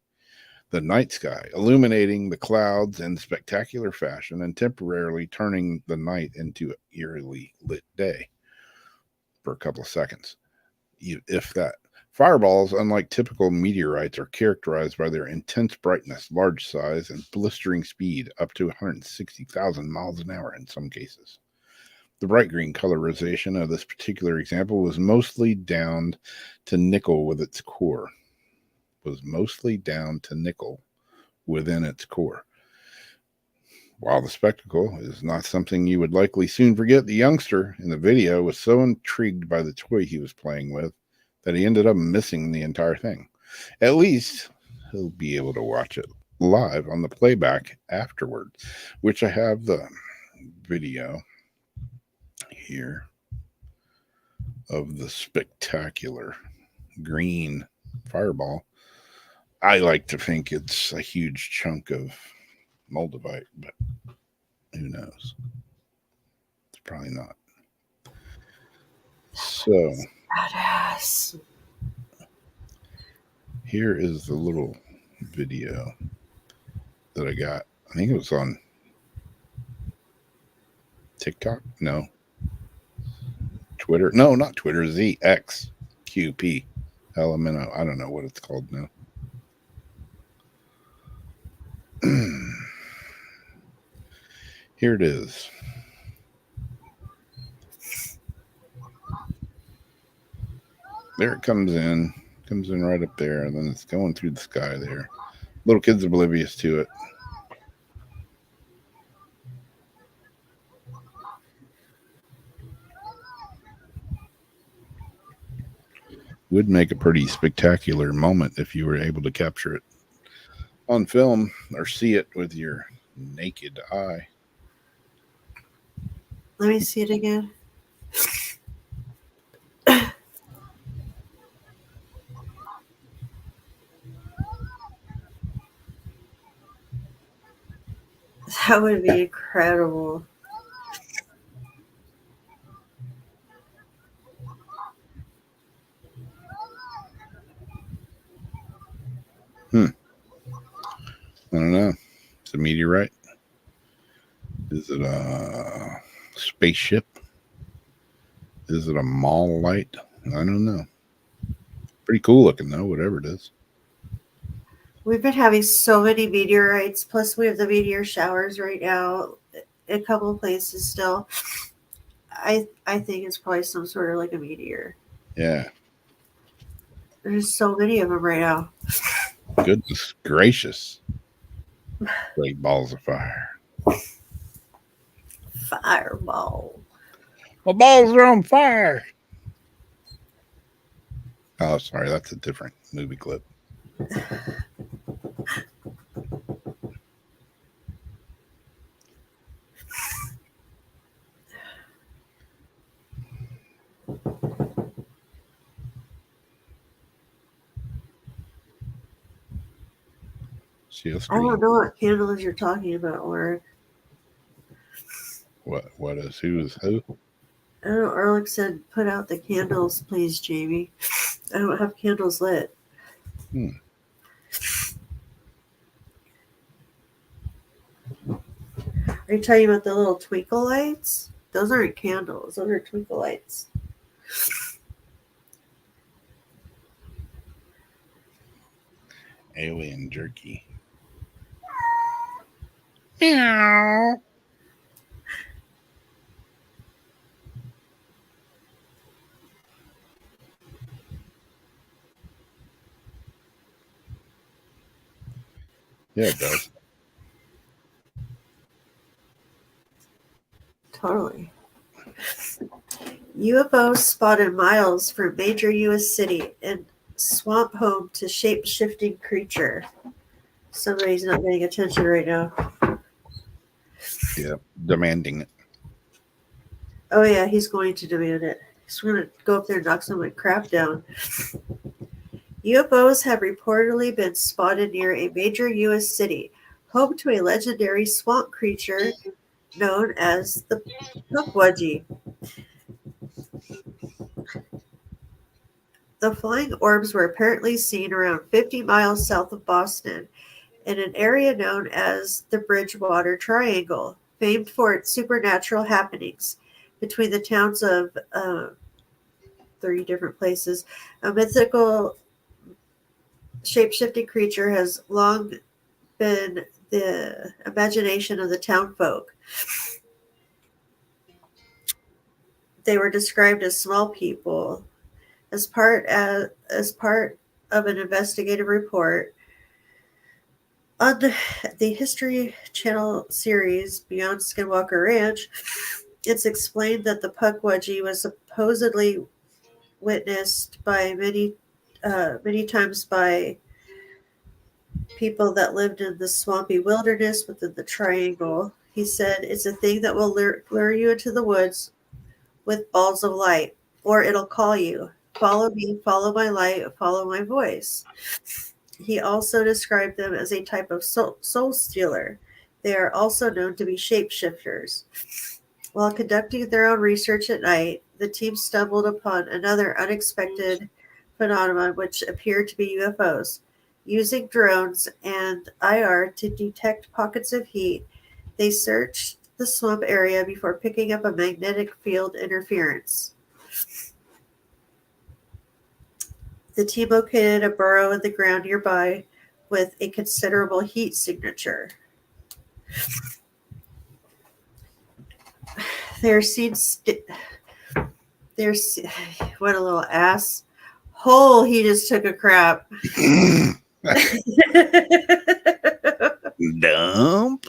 The night sky, illuminating the clouds in spectacular fashion and temporarily turning the night into an eerily lit day for a couple of seconds. If that. Fireballs, unlike typical meteorites, are characterized by their intense brightness, large size, and blistering speed, up to 160,000 miles an hour in some cases. The bright green colorization of this particular example was mostly down to nickel with its core. Within its core. While the spectacle is not something you would likely soon forget, the youngster in the video was so intrigued by the toy he was playing with that he ended up missing the entire thing. At least he'll be able to watch it live on the playback afterward, which I have the video here of the spectacular green fireball. I like to think it's a huge chunk of moldavite, but who knows? It's probably not. So, Badass. here is the little video that I got. I think it was on TikTok. No. Twitter. No, not Twitter. ZX QP. LMNO. I don't know what it's called now. Here it is. There it comes in right up there, and then it's going through the sky there. Little kid's oblivious to it. Would make a pretty spectacular moment if you were able to capture it on film or see it with your naked eye. Let me see it again. That would be incredible. I don't know. It's a meteorite. Is it a spaceship? Is it a mall light? I don't know. Pretty cool looking though, whatever it is. We've been having so many meteorites. Plus, we have the meteor showers right now. A couple of places still. I think it's probably some sort of like a meteor. Yeah. There's so many of them right now. Goodness gracious. Great balls of fire. Fireball. My balls are on fire. Oh, sorry, that's a different movie clip. See a I screen. don't know what candles you're talking about, Warwick. What is who's who? I don't know. Erlich said, "Put out the candles, please, Jamie." I don't have candles lit. Hmm. Are you talking about the little twinkle lights? Those aren't candles. Those are twinkle lights. Alien jerky. Meow. Yeah, it does. Totally. UFO spotted miles from major U.S. city and swamp home to shape-shifting creature. Somebody's not paying attention right now. Yeah, demanding it. Oh yeah, he's going to demand it. He's going to go up there and knock some of my crap down. UFOs have reportedly been spotted near a major U.S. city, home to a legendary swamp creature known as the Pukwudgie. The flying orbs were apparently seen around 50 miles south of Boston in an area known as the Bridgewater Triangle, famed for its supernatural happenings between the towns of 30 different places. A mythical shape-shifting creature has long been the imagination of the town folk. They were described as small people. As part of an investigative report on the History Channel series Beyond Skinwalker Ranch, it's explained that the Pukwudgie was supposedly witnessed by many times by people that lived in the swampy wilderness within the triangle. He said, "It's a thing that will lure you into the woods with balls of light, or it'll call you. Follow me, follow my light, follow my voice." He also described them as a type of soul stealer. They are also known to be shapeshifters. While conducting their own research at night, the team stumbled upon another unexpected phenomenon which appeared to be UFOs. Using drones and IR to detect pockets of heat, they searched the swamp area before picking up a magnetic field interference. The team located a burrow in the ground nearby with a considerable heat signature. They're seen. What a little ass hole he just took a crap. Dump.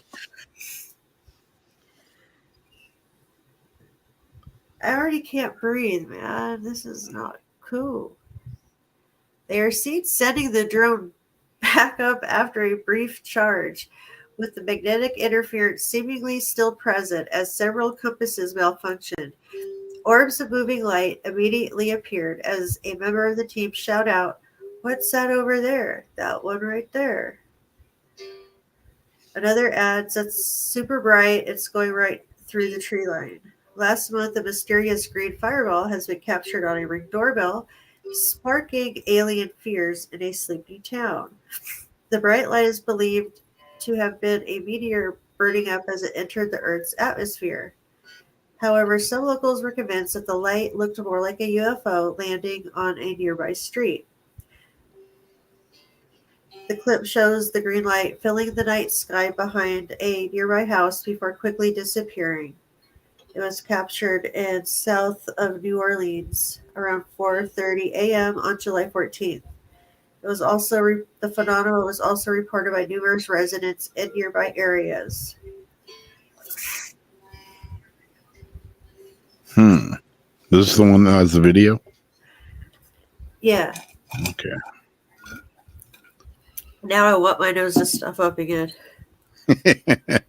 I already can't breathe, man. This is not cool. They are seen sending the drone back up after a brief charge, with the magnetic interference seemingly still present as several compasses malfunctioned. Orbs of moving light immediately appeared as a member of the team shouted out, "What's that over there? That one right there." Another adds, "That's super bright. It's going right through the tree line." Last month, a mysterious green fireball has been captured on a Ring doorbell, sparking alien fears in a sleepy town. The bright light is believed to have been a meteor burning up as it entered the Earth's atmosphere. However, some locals were convinced that the light looked more like a UFO landing on a nearby street. The clip shows the green light filling the night sky behind a nearby house before quickly disappearing. It was captured in south of New Orleans around 4:30 a.m. on July 14th. It was also the phenomenon was also reported by numerous residents in nearby areas. This is the one that has the video? Yeah. Okay. Now I want my nose to stuff up again. I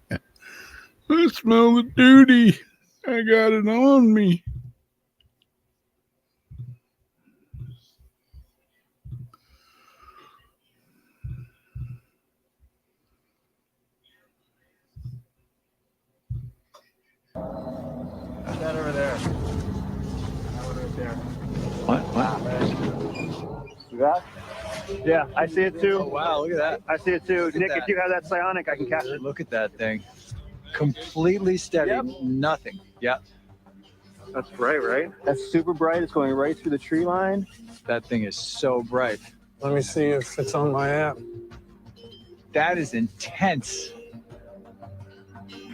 smell the duty. I got it on me. That over there. That one right there. What? Wow. See that? Yeah, I see it too. Oh, wow, look at that. I see it too. Nick, if you have that psionic, I can catch it. Look at that thing. Completely steady. Yep. Nothing. Yeah. That's bright, right? That's super bright. It's going right through the tree line. That thing is so bright. Let me see if it's on my app. That is intense.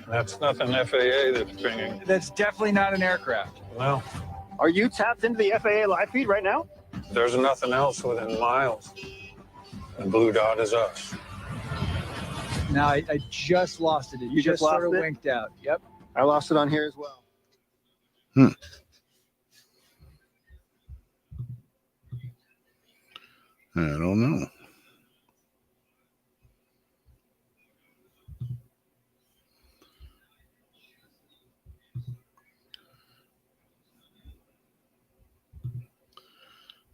That's nothing FAA that's pinging. That's definitely not an aircraft. Well, Are you tapped into the FAA live feed right now? there's nothing else within miles. The blue dot is us. No, I just lost it. You just sort of winked out. Yep. I lost it on here as well. I don't know.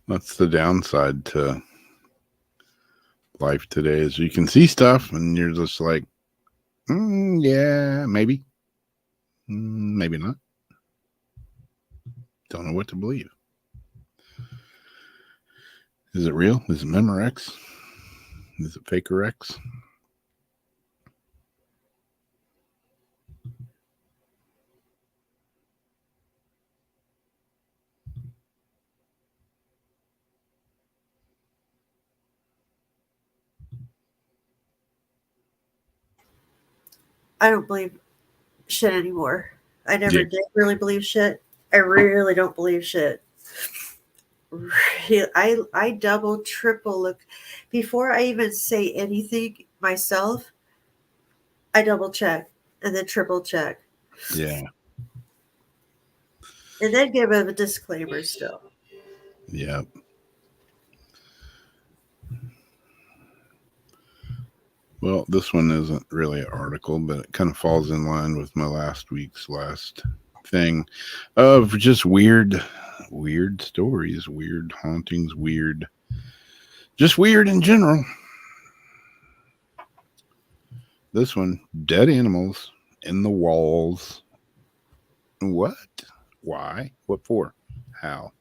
That's the downside to life today is you can see stuff and you're just like, yeah, maybe. Maybe not. Don't know what to believe. Is it real? Is it Memorex? Is it Faker X? I don't believe shit anymore. I never did really believe shit. I really don't believe shit. I double, triple look. Before I even say anything myself, I double check and then triple check. Yeah. And then give them a disclaimer still. Yep. Well, this one isn't really an article, but it kind of falls in line with my last week's last thing of just weird stories, weird hauntings, just weird in general. This one, dead animals in the walls. What? Why? What for? How?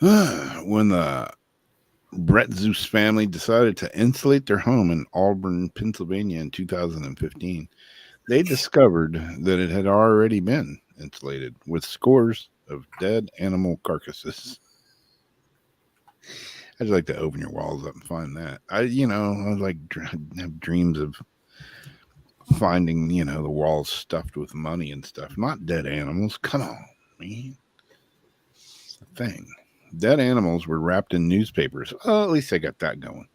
When the Brett Zeus family decided to insulate their home in Auburn, Pennsylvania in 2015, they discovered that it had already been insulated with scores of dead animal carcasses. I'd like to open your walls up and find that. I like have dreams of finding, the walls stuffed with money and stuff, not dead animals. Come on, man. It's a thing. Dead animals were wrapped in newspapers. Oh, at least I got that going.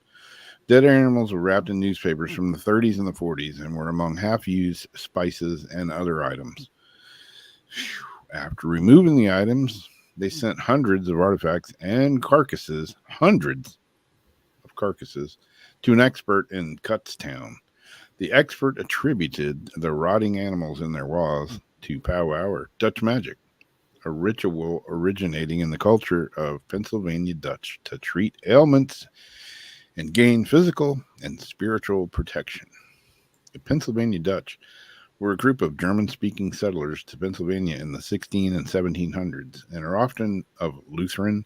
Dead animals were wrapped in newspapers from the 30s and the 40s and were among half-used spices and other items. After removing the items, they sent hundreds of artifacts and carcasses, hundreds of carcasses, to an expert in Kutztown. The expert attributed the rotting animals in their walls to powwow or Dutch magic, a ritual originating in the culture of Pennsylvania Dutch to treat ailments and gain physical and spiritual protection. The Pennsylvania Dutch were a group of German-speaking settlers to Pennsylvania in the 16 and 1700s and are often of Lutheran,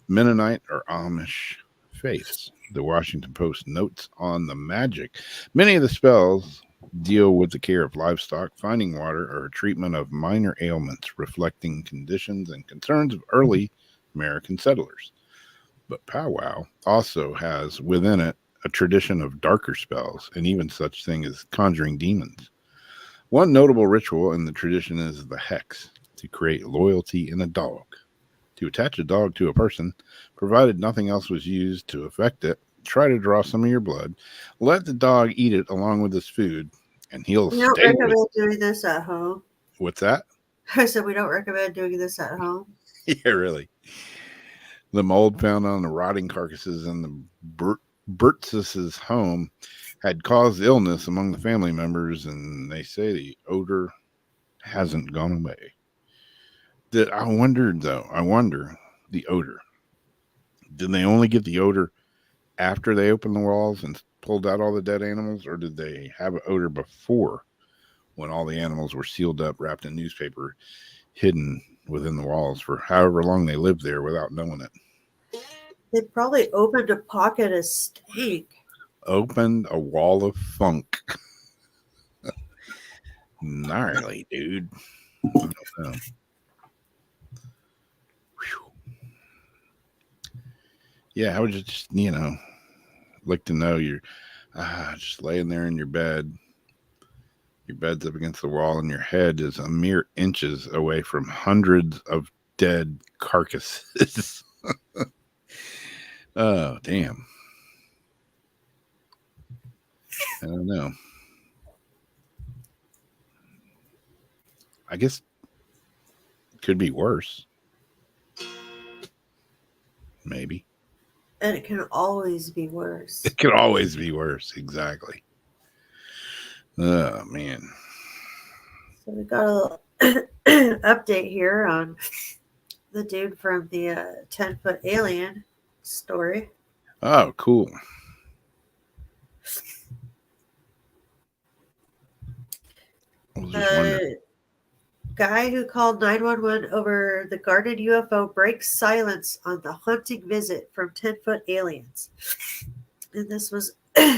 Mennonite, or Amish faiths. The Washington Post notes on the magic. Many of the spells deal with the care of livestock, finding water, or treatment of minor ailments, reflecting conditions and concerns of early American settlers. But powwow also has within it a tradition of darker spells and even such thing as conjuring demons. One notable ritual in the tradition is the hex, to create loyalty in a dog. To attach a dog to a person, provided nothing else was used to affect it, try to draw some of your blood, let the dog eat it along with his food, and he'll We don't stay recommend with doing this at home. What's that? I said we don't recommend doing this at home. Yeah, really. The mold found on the rotting carcasses in the Burtz's home had caused illness among the family members, and they say the odor hasn't gone away. I wonder the odor. Did they only get the odor after they opened the walls and pulled out all the dead animals, or did they have an odor before, when all the animals were sealed up, wrapped in newspaper, hidden within the walls for however long they lived there without knowing it? They probably opened a pocket of stank. Opened a wall of funk. Gnarly, dude. I don't know. Yeah, I would just, like to know you're just laying there in your bed. Your bed's up against the wall, and your head is a mere inches away from hundreds of dead carcasses. Oh, damn. I don't know. I guess it could be worse. Maybe. And it can always be worse. It could always be worse. Exactly. Oh, man. So we got a little update here on the dude from the 10-foot alien story. Oh, cool. I was just wondering. The guy who called 911 over the guarded UFO breaks silence on the haunting visit from 10-foot aliens. And this was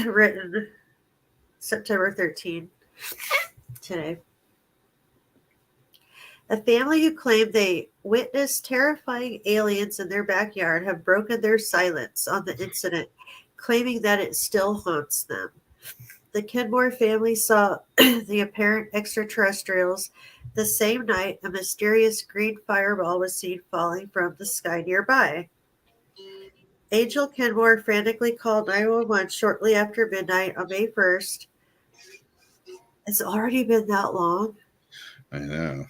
written September 13 today. A family who claimed they witnessed terrifying aliens in their backyard have broken their silence on the incident, claiming that it still haunts them. The Kenmore family saw the apparent extraterrestrials the same night a mysterious green fireball was seen falling from the sky nearby. Angel Kenmore frantically called 911 shortly after midnight on May 1st. It's already been that long. I know.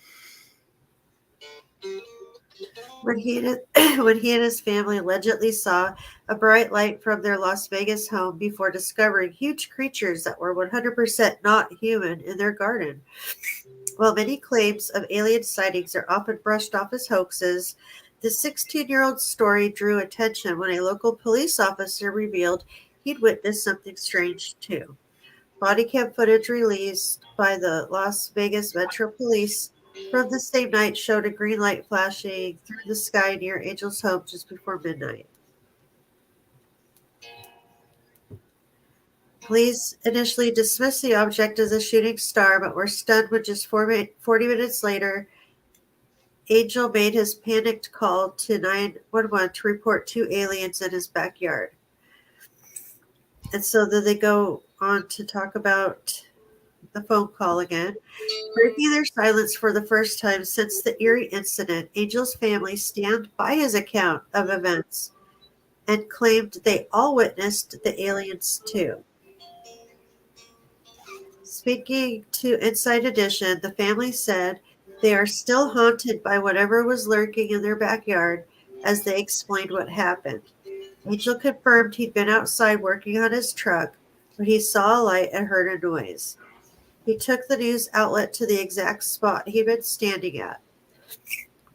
When he and his family allegedly saw a bright light from their Las Vegas home before discovering huge creatures that were 100% not human in their garden. While many claims of alien sightings are often brushed off as hoaxes, the 16-year-old story drew attention when a local police officer revealed he'd witnessed something strange too. Body cam footage released by the Las Vegas Metro Police from the same night showed a green light flashing through the sky near Angel's home just before midnight. Police initially dismissed the object as a shooting star, but were stunned when just 40 minutes later, Angel made his panicked call to 911 to report 2 aliens in his backyard. And so then they go on to talk about the phone call again. Breaking their silence for the first time since the eerie incident, Angel's family stand by his account of events and claimed they all witnessed the aliens too. Speaking to Inside Edition, the family said they are still haunted by whatever was lurking in their backyard as they explained what happened. Angel confirmed he'd been outside working on his truck when he saw a light and heard a noise. He took the news outlet to the exact spot he'd been standing at,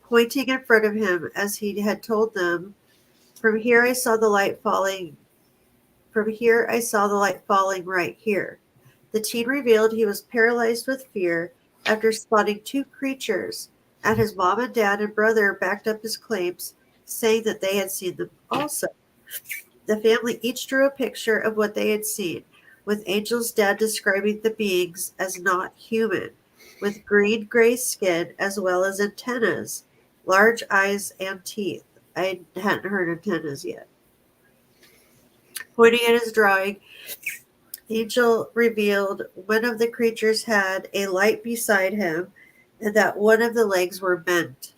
pointing in front of him as he had told them, "From here I saw the light falling. From here I saw the light falling right here." The teen revealed he was paralyzed with fear after spotting 2 creatures, and his mom and dad and brother backed up his claims, saying that they had seen them also. The family each drew a picture of what they had seen, with Angel's dad describing the beings as not human, with green-gray skin as well as antennas, large eyes, and teeth. I hadn't heard antennas yet. Pointing at his drawing, Angel revealed one of the creatures had a light beside him and that one of the legs were bent.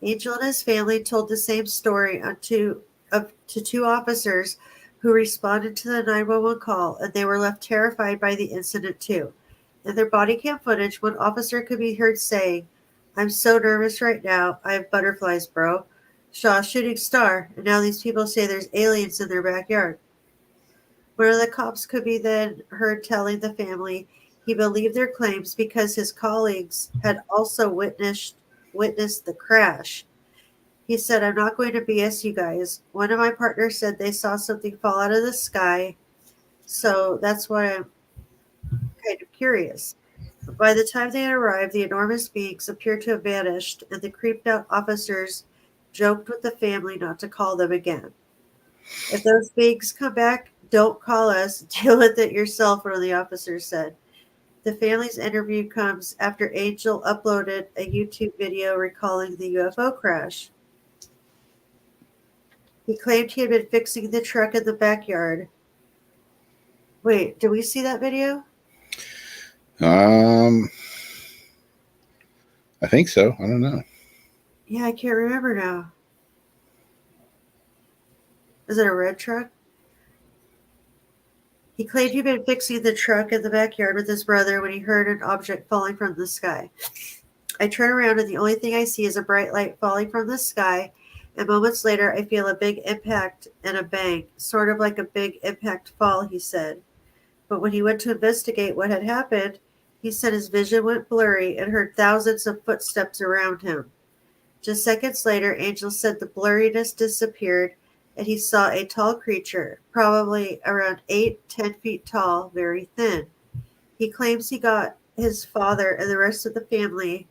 Angel and his family told the same story to 2 officers who responded to the 911 call, and they were left terrified by the incident too. In their body cam footage, one officer could be heard saying, I'm so nervous right now. I have butterflies, bro. Saw a shooting star, and now these people say there's aliens in their backyard. One of the cops could be then heard telling the family he believed their claims because his colleagues had also witnessed the crash. He said, I'm not going to BS you guys. One of my partners said they saw something fall out of the sky, so that's why I'm kind of curious. But by the time they arrived, the enormous beings appeared to have vanished, and the creeped out officers joked with the family not to call them again. If those beings come back, don't call us. Deal with it yourself, one of the officers said. The family's interview comes after Angel uploaded a YouTube video recalling the UFO crash. He claimed he had been fixing the truck in the backyard. Wait, did we see that video? I think so. I don't know. Yeah, I can't remember now. Is it a red truck? He claimed he'd been fixing the truck in the backyard with his brother when he heard an object falling from the sky. I turn around and the only thing I see is a bright light falling from the sky, and moments later I feel a big impact and a bang, sort of like a big impact fall, he said. But when he went to investigate what had happened, he said his vision went blurry and heard thousands of footsteps around him. Just seconds later, Angel said the blurriness disappeared and he saw a tall creature, probably around 8-10 feet tall, very thin. He claims he got his father and the rest of the family.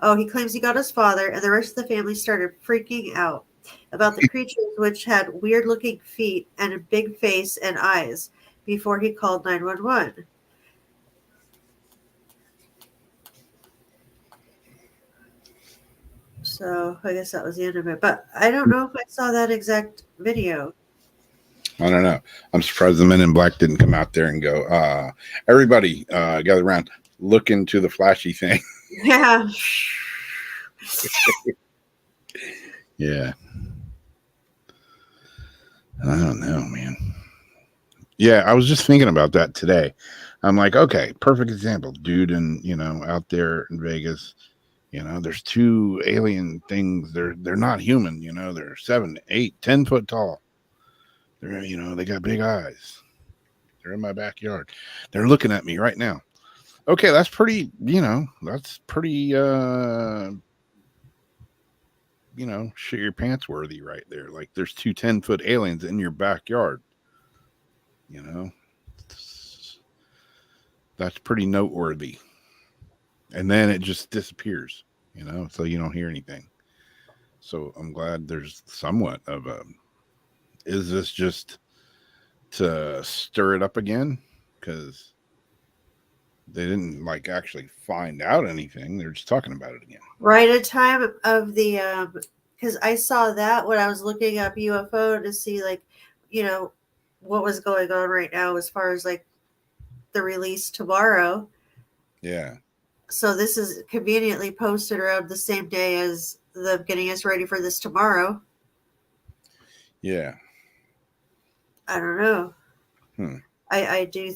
He claims he got his father and the rest of the family started freaking out about the creatures, which had weird looking feet and a big face and eyes, before he called 911. So I guess that was the end of it. But I don't know if I saw that exact video. I don't know. I'm surprised the Men in Black didn't come out there and go, everybody gather around, look into the flashy thing. Yeah. Yeah. I don't know, man. Yeah, I was just thinking about that today. I'm like, okay, perfect example. Dude, and out there in Vegas, there's two alien things. They're not human, they're 7, 8, 10 foot tall. They're, they got big eyes. They're in my backyard. They're looking at me right now. Okay, that's pretty, that's pretty shit your pants worthy right there. Like there's two 10-foot aliens in your backyard. That's pretty noteworthy. And then it just disappears, so you don't hear anything. So I'm glad there's somewhat of a, is this just to stir it up again? Because they didn't actually find out anything. They're just talking about it again. Right at time of the, because I saw that when I was looking up UFO to see what was going on right now as far as the release tomorrow. Yeah. So this is conveniently posted around the same day as them getting us ready for this tomorrow. Yeah. I don't know. I do,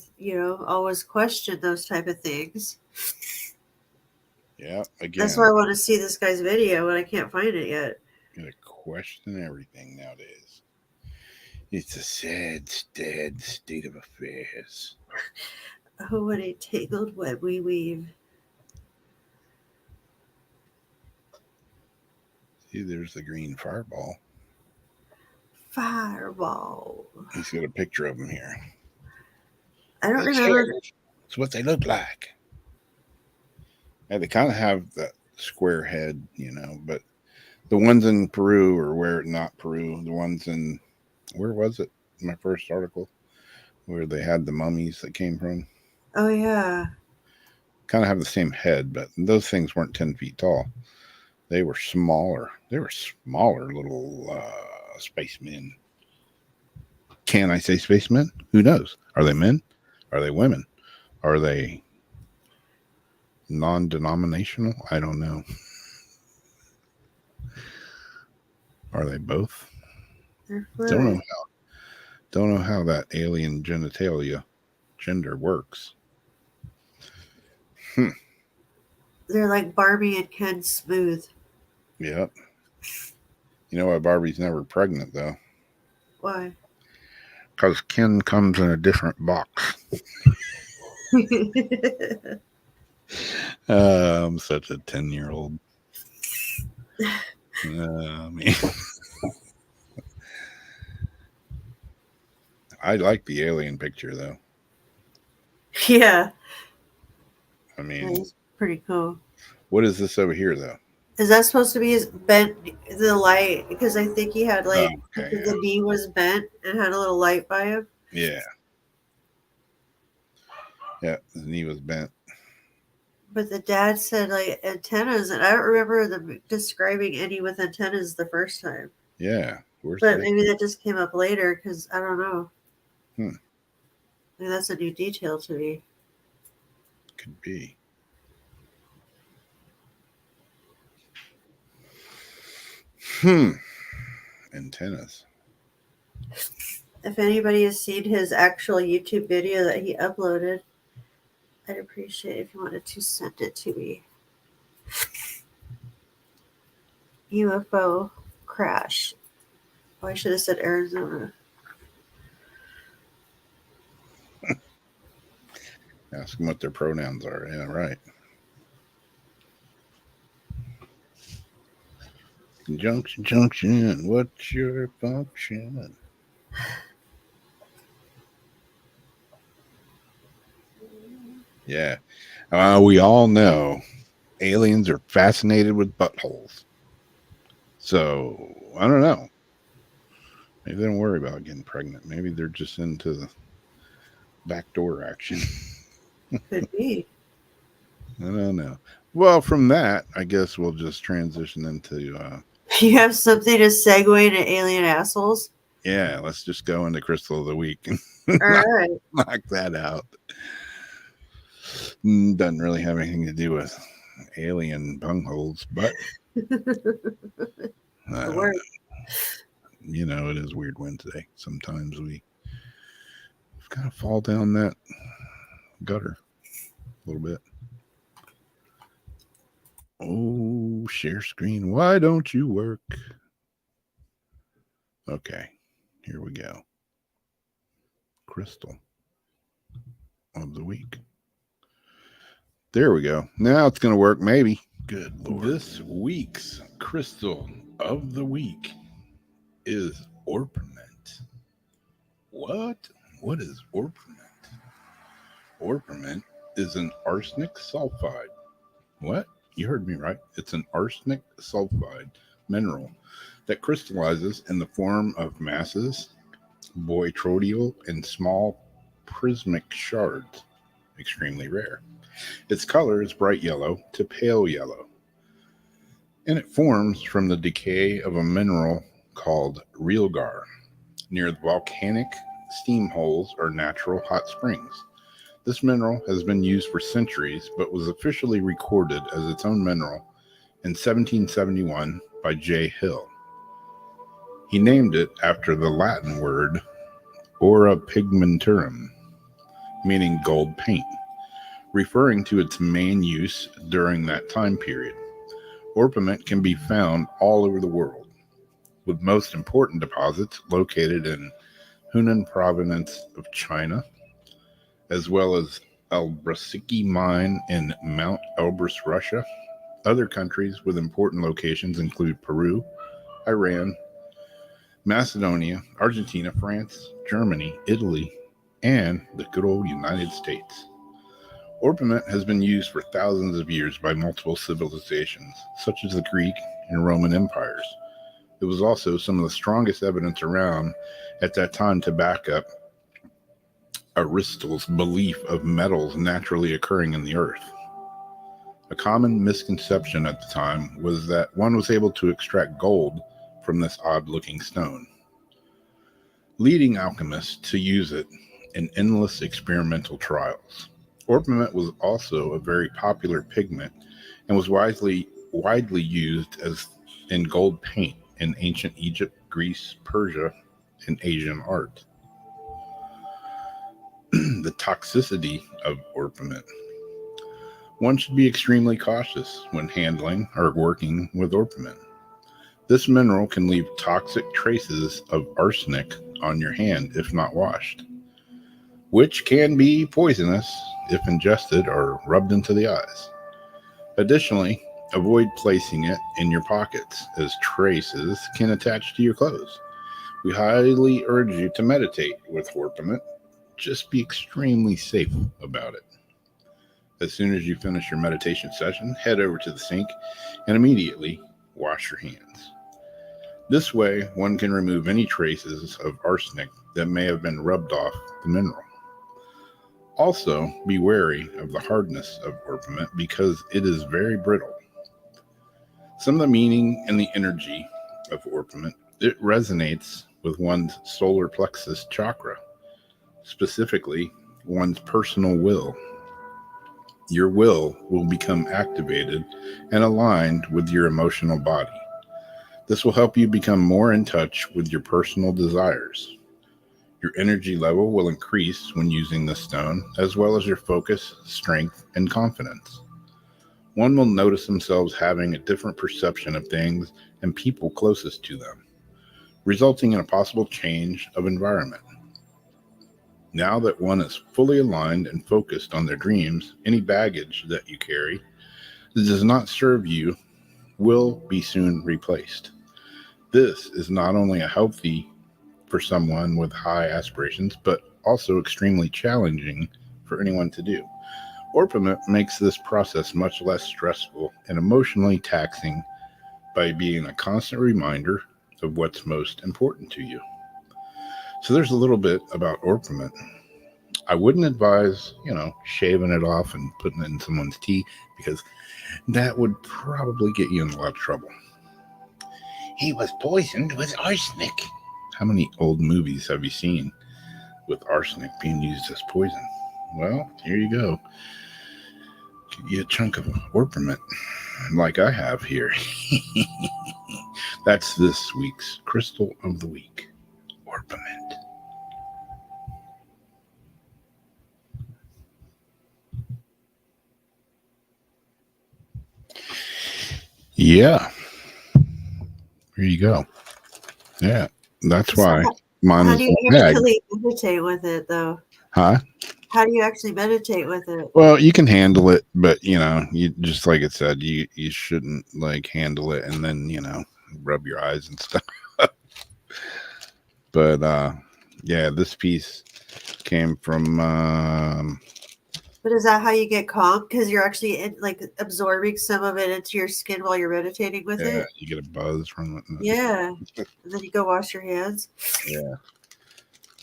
always question those type of things. Yeah, again. That's why I want to see this guy's video, and I can't find it yet. Gotta question everything nowadays. It's a sad state of affairs. Oh, what a tangled web we weave. See, there's the green fireball. Fireball. He's got a picture of him here. I don't remember. It's what they look like. Yeah, they kind of have that square head, but the ones in Peru, or where not Peru, the ones in, where was it? My first article, where they had the mummies that came from. Oh, yeah. Kind of have the same head, but those things weren't 10 feet tall. They were smaller. They were smaller little spacemen. Can I say spacemen? Who knows? Are they men? Are they women? Are they non-denominational? I don't know. Are they both? Don't know how that alien genitalia gender works. The They're like Barbie and Ken Smooth. Yep. You know why Barbie's never pregnant, though? Why? Because Ken comes in a different box. I'm such a 10-year-old. Man. I like the alien picture, though. Yeah, I mean, that's pretty cool. what is this over here, though? Is that supposed to be his bent the light? Because I think he had like Okay, the knee was bent and had a little light by him. Yeah. Yeah, his knee was bent. But the dad said like antennas, and I don't remember them describing any with antennas the first time. Yeah. Where's But that? maybe that just came up later because I don't know. Hmm. Maybe that's a new detail to me. Could be. Antennas. If anybody has seen his actual YouTube video that he uploaded, I'd appreciate if you wanted to send it to me. UFO crash. Oh, I should have said Arizona. Ask them what their pronouns are. Yeah, right. Junction. What's your function? Yeah. We all know aliens are fascinated with buttholes. So, I don't know. Maybe they don't worry about getting pregnant. Maybe they're just into the backdoor action. Could be. I don't know. Well, from that, I guess we'll just transition into You have something to segue into alien assholes? yeah, let's just go into Crystal of the Week and All right. knock that out. Doesn't really have anything to do with alien bungholes, but you know, it is Weird Wednesday. Sometimes we kind of fall down that gutter a little bit. Oh, share screen. Why don't you work? Okay, here we go. Crystal of the Week. There we go. Now it's going to work, maybe. Good Lord. This week's Crystal of the Week is orpiment. What? What is orpiment? Orpiment is an arsenic sulfide. What? You heard me right. It's an arsenic sulfide mineral that crystallizes in the form of masses, botryoidal, and small prismatic shards. Extremely rare. Its color is bright yellow to pale yellow, and it forms from the decay of a mineral called realgar near the volcanic steam holes or natural hot springs. This mineral has been used for centuries, but was officially recorded as its own mineral in 1771 by J. Hill. He named it after the Latin word aura pigmentorum, meaning gold paint, referring to its main use during that time period. Orpiment can be found all over the world, with most important deposits located in Hunan province of China, as well as Albrasiki mine in Mount Elbrus, Russia. Other countries with important locations include Peru, Iran, Macedonia, Argentina, France, Germany, Italy, and the good old United States. Orpiment has been used for thousands of years by multiple civilizations, such as the Greek and Roman empires. It was also some of the strongest evidence around at that time to back up Aristotle's belief of metals naturally occurring in the earth. A common misconception at the time was that one was able to extract gold from this odd-looking stone, leading alchemists to use it in endless experimental trials. Orpiment was also a very popular pigment and was widely used as in gold paint in ancient Egypt, Greece, Persia, and Asian art. The toxicity of orpiment. One should be extremely cautious when handling or working with orpiment. This mineral can leave toxic traces of arsenic on your hand if not washed, which can be poisonous if ingested or rubbed into the eyes. Additionally, avoid placing it in your pockets as traces can attach to your clothes. We highly urge you to meditate with orpiment. Just be extremely safe about it. As soon as you finish your meditation session, head over to the sink and immediately wash your hands. This way, one can remove any traces of arsenic that may have been rubbed off the mineral. Also, be wary of the hardness of orpiment because it is very brittle. Some of the meaning and the energy of orpiment, it resonates with one's solar plexus chakra, specifically one's personal will. Your will become activated and aligned with your emotional body. This will help you become more in touch with your personal desires. Your energy level will increase when using this stone, as well as your focus, strength, and confidence. One will notice themselves having a different perception of things and people closest to them, resulting in a possible change of environment. Now that one is fully aligned and focused on their dreams, any baggage that you carry that does not serve you will be soon replaced. This is not only a healthy for someone with high aspirations, but also extremely challenging for anyone to do. Orpiment makes this process much less stressful and emotionally taxing by being a constant reminder of what's most important to you. So there's a little bit about orpiment. I wouldn't advise, shaving it off and putting it in someone's tea because that would probably get you in a lot of trouble. He was poisoned with arsenic. How many old movies have you seen with arsenic being used as poison? Well, here you go. Get you a chunk of orpiment like I have here. That's this week's Crystal of the Week, orpiment. Yeah. Here you go. Yeah. That's why mine How is do you in the bag. actually meditate with it, though? Huh? How do you actually meditate with it? Well, you can handle it, but you just like it said, you shouldn't handle it and then rub your eyes and stuff. But yeah, this piece came from. But is that how you get calm? Because you're actually absorbing some of it into your skin while you're meditating with it. You get a buzz from it. Yeah, and then you go wash your hands. Yeah.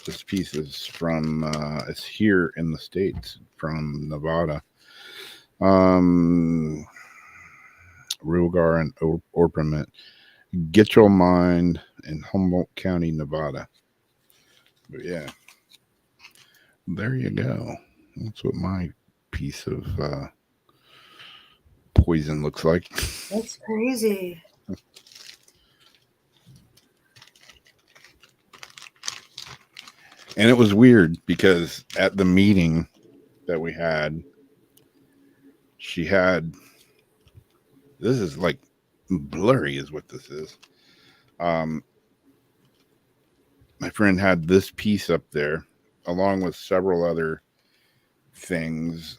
This piece is from. It's here in the States from Nevada. Rugar and orpiment. Get your mind in Humboldt County, Nevada. But yeah, there you go. That's what my piece of poison looks like. That's crazy. And it was weird because at the meeting that we had, she had, this is blurry is what this is. My friend had this piece up there along with several other things,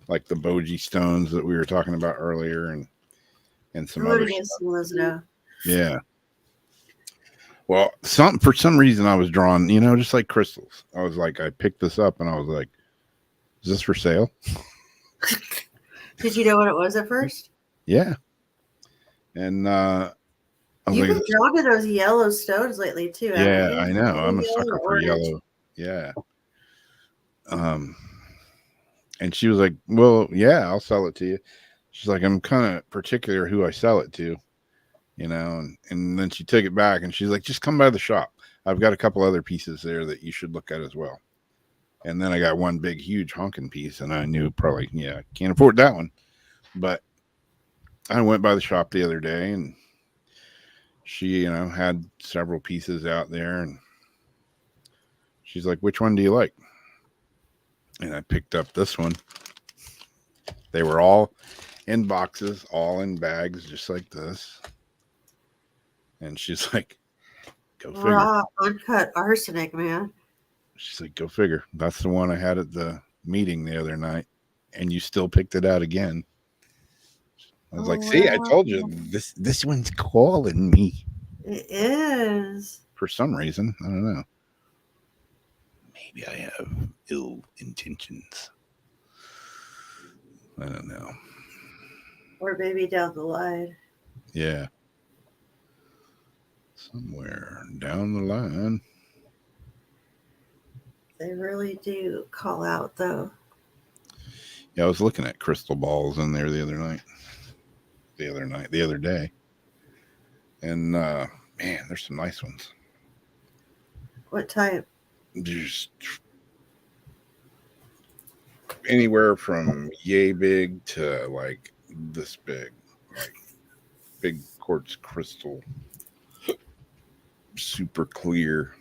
like the boji stones that we were talking about earlier and some other stuff. Yeah. Well, for some reason I was drawn, just like crystals. I was like, I picked this up and I was like, is this for sale? Did you know what it was at first? Yeah. And you've been drawn to those yellow stones lately too. Yeah, I know. I'm a sucker for yellow. Yeah. And she was like, well, yeah, I'll sell it to you. She's like, I'm kind of particular who I sell it to, and then she took it back and she's like, just come by the shop. I've got a couple other pieces there that you should look at as well. And then I got one big, huge honking piece and I knew probably, I can't afford that one. But I went by the shop the other day and she, had several pieces out there and she's like, which one do you like? And I picked up this one. They were all in boxes, all in bags, just like this. And she's like, go figure. Raw, uncut arsenic, man. She's like, go figure. That's the one I had at the meeting the other night. And you still picked it out again. I was like, see, I told you, this one's calling me. It is. For some reason. I don't know. Maybe I have ill intentions. I don't know. Or maybe down the line. Yeah. Somewhere down the line. They really do call out, though. Yeah, I was looking at crystal balls in there the other day. And, man, there's some nice ones. What type? Just anywhere from yay big to like this big. Like big quartz crystal. Super clear.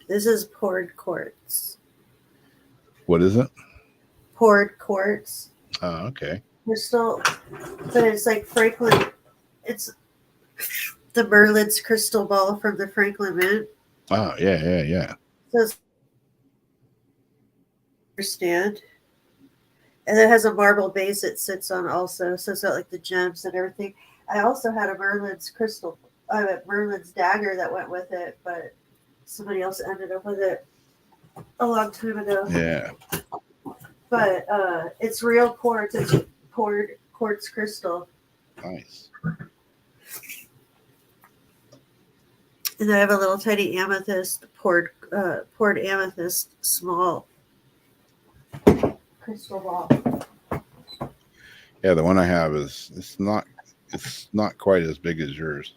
This is poured quartz. What is it? Poured quartz. Oh, okay. Crystal. But it's like Franklin. It's the Merlin's crystal ball from the Franklin Mint. Oh, yeah. So it's stand. And it has a marble base it sits on also. So it's got like the gems and everything. I also had a Merlin's Merlin's dagger that went with it, but somebody else ended up with it a long time ago. Yeah. But it's real quartz. It's poured quartz crystal. Nice. And I have a little tiny amethyst, poured amethyst, small crystal ball. Yeah, the one I have it's not quite as big as yours.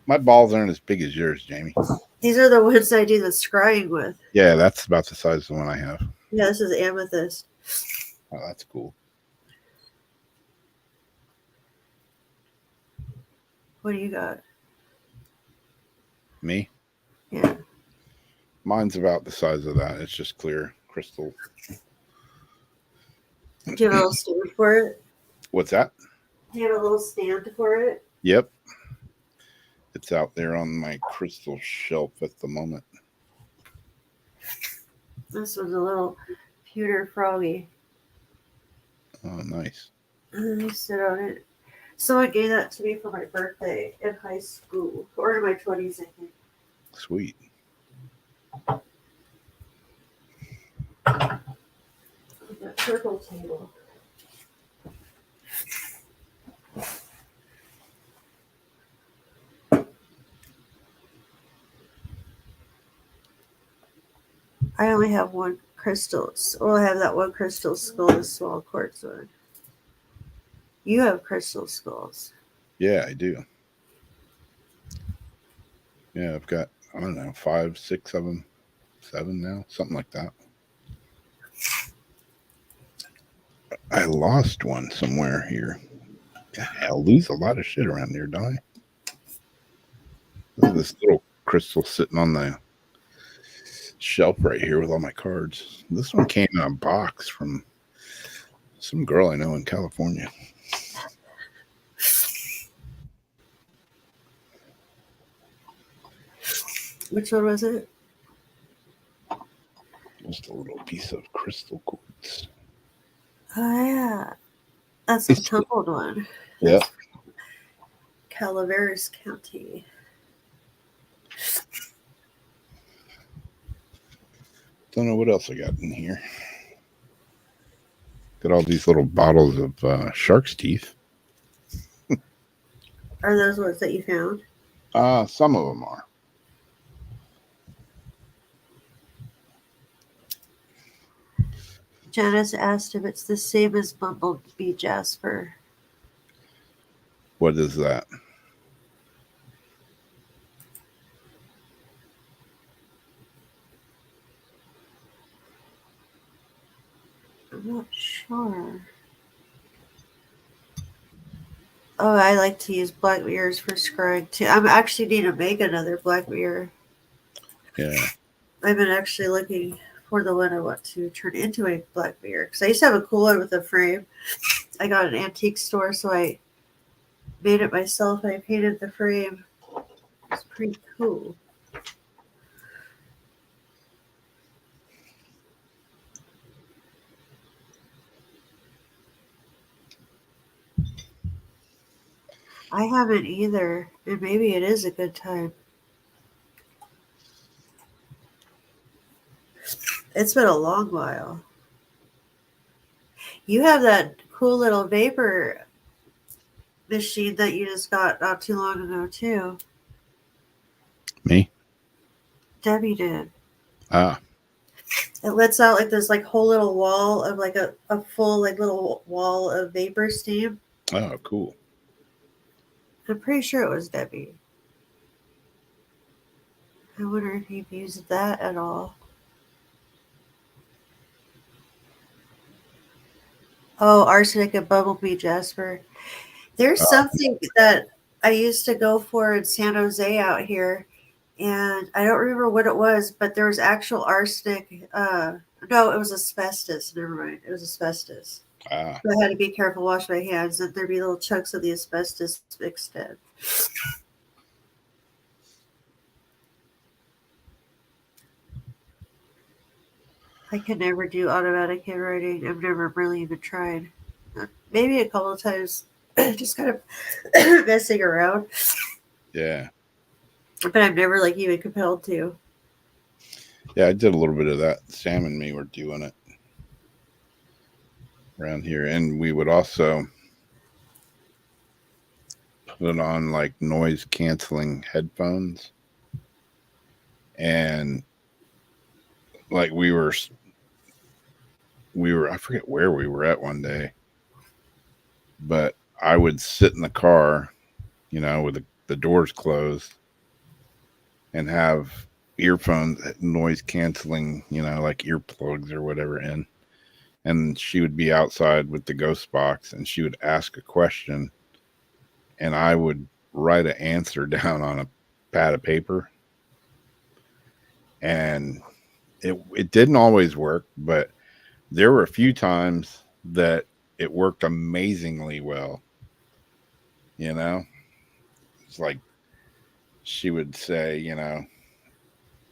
My balls aren't as big as yours, Jamie. These are the ones I do the scrying with. Yeah, that's about the size of the one I have. Yeah, this is amethyst. Oh, that's cool. What do you got? Me? Yeah. Mine's about the size of that. It's just clear crystal. Do you have a little stand for it? What's that? Do you have a little stand for it? Yep. It's out there on my crystal shelf at the moment. This was a little pewter froggy. Oh, nice. Let me sit on it. Someone gave that to me for my birthday in high school, or in my 20s, I think. Sweet. The purple table. I only have one crystal. Well, I have that one crystal skull, the small quartz one. You have crystal skulls. Yeah, I do. Yeah, I've got, I don't know, 5, 6 of them. 7 now, something like that. I lost one somewhere here. God, I lose a lot of shit around here, don't I? Look at this little crystal sitting on the shelf right here with all my cards. This one came in a box from some girl I know in California. Which one was it? Just a little piece of crystal quartz. Oh, yeah. That's the tumbled one. Yeah. Calaveras County. Don't know what else I got in here. Got all these little bottles of shark's teeth. Are those ones that you found? Some of them are. Janice asked if it's the same as Bumblebee Jasper. What is that? I'm not sure. Oh, I like to use black mirrors for scrying too. I'm actually need to make another black mirror. Yeah. I've been actually looking for the one I want to turn into a black bear. Because I used to have a cooler with a frame. I got an antique store, so I made it myself. I painted the frame. It's pretty cool. I haven't either, and maybe it is a good time. It's been a long while. You have that cool little vapor machine that you just got not too long ago, too. Me? Debbie did. Ah, It lets out like this like whole little wall of like a full like little wall of vapor steam. oh, cool. I'm pretty sure it was Debbie. I wonder if you've used that at all. Oh, arsenic and bumblebee, Jasper. There's something that I used to go for in San Jose out here, and I don't remember what it was, but there was actual arsenic. No, it was asbestos. Never mind. It was asbestos. Ah, So I had to be careful, wash my hands, and there'd be little chunks of the asbestos mixed in. I could never do automatic handwriting. I've never really even tried. Maybe a couple of times, just kind of messing around. yeah. But I'm never like even compelled to. Yeah, I did a little bit of that. Sam and me were doing it around here. And we would also put on like noise canceling headphones. And like we were, I forget where we were at one day, but I would sit in the car, you know, with the doors closed and have earphones, noise canceling, you know, like earplugs or whatever in. And she would be outside with the ghost box and she would ask a question and I would write an answer down on a pad of paper. And it didn't always work, but there were a few times that it worked amazingly well. You know, it's like she would say, you know,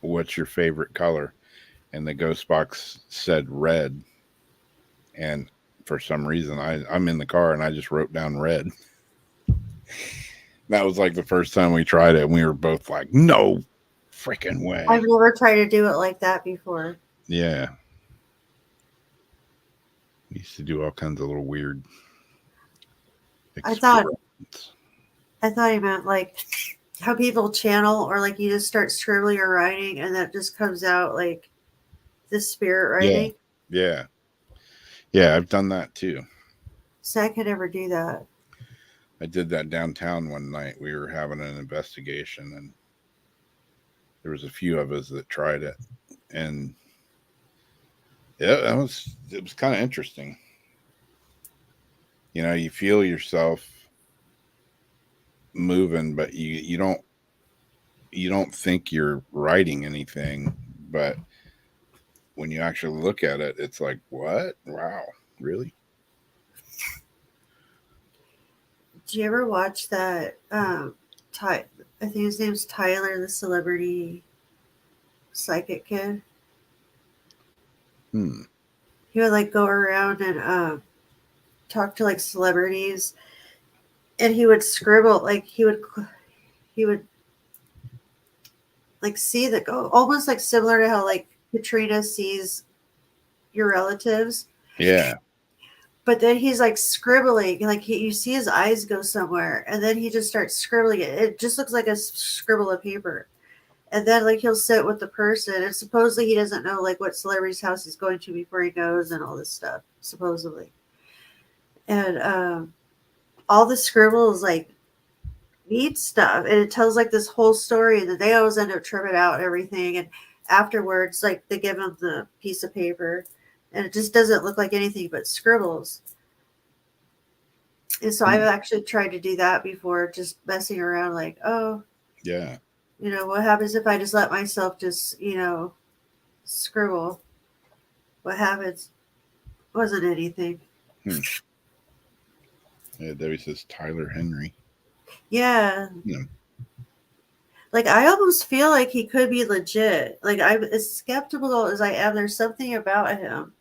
what's your favorite color? And the ghost box said red. And for some reason, I'm in the car and I just wrote down red. That was like the first time we tried it. And we were both like, no freaking way. I've never tried to do it like that before. Yeah. We used to do all kinds of little weird I thought experiments. you meant like how people channel, or like you just start scribbling or writing and that just comes out like the spirit writing. Yeah. Yeah, I've done that too. So I could never do that. I did that downtown one night. We were having an investigation and there was a few of us that tried it. And yeah, it was kind of interesting. You know, you feel yourself moving, but you don't think you're writing anything, but when you actually look at it, it's like, what? Wow, really? Do you ever watch that? I think his name's Tyler, the celebrity psychic kid. He would like go around and talk to like celebrities, and he would scribble like he would like see the almost like similar to how like Katrina sees your relatives. Yeah. But then he's like scribbling, like you see his eyes go somewhere, and then he just starts scribbling it. It just looks like a scribble of paper. And then like he'll sit with the person, and supposedly he doesn't know like what celebrity's house he's going to before he goes and all this stuff, supposedly. And all the scribbles like neat stuff, and it tells like this whole story, and then they always end up tripping out and everything. And afterwards, like they give him the piece of paper, and it just doesn't look like anything but scribbles. And so I've actually tried to do that before, just messing around, like, oh, yeah, you know, what happens if I just let myself just, you know, scribble? What happens? Wasn't anything. Yeah, Debbie says Tyler Henry. Yeah. Yeah. Like, I almost feel like he could be legit. Like, I'm as skeptical as I am. There's something about him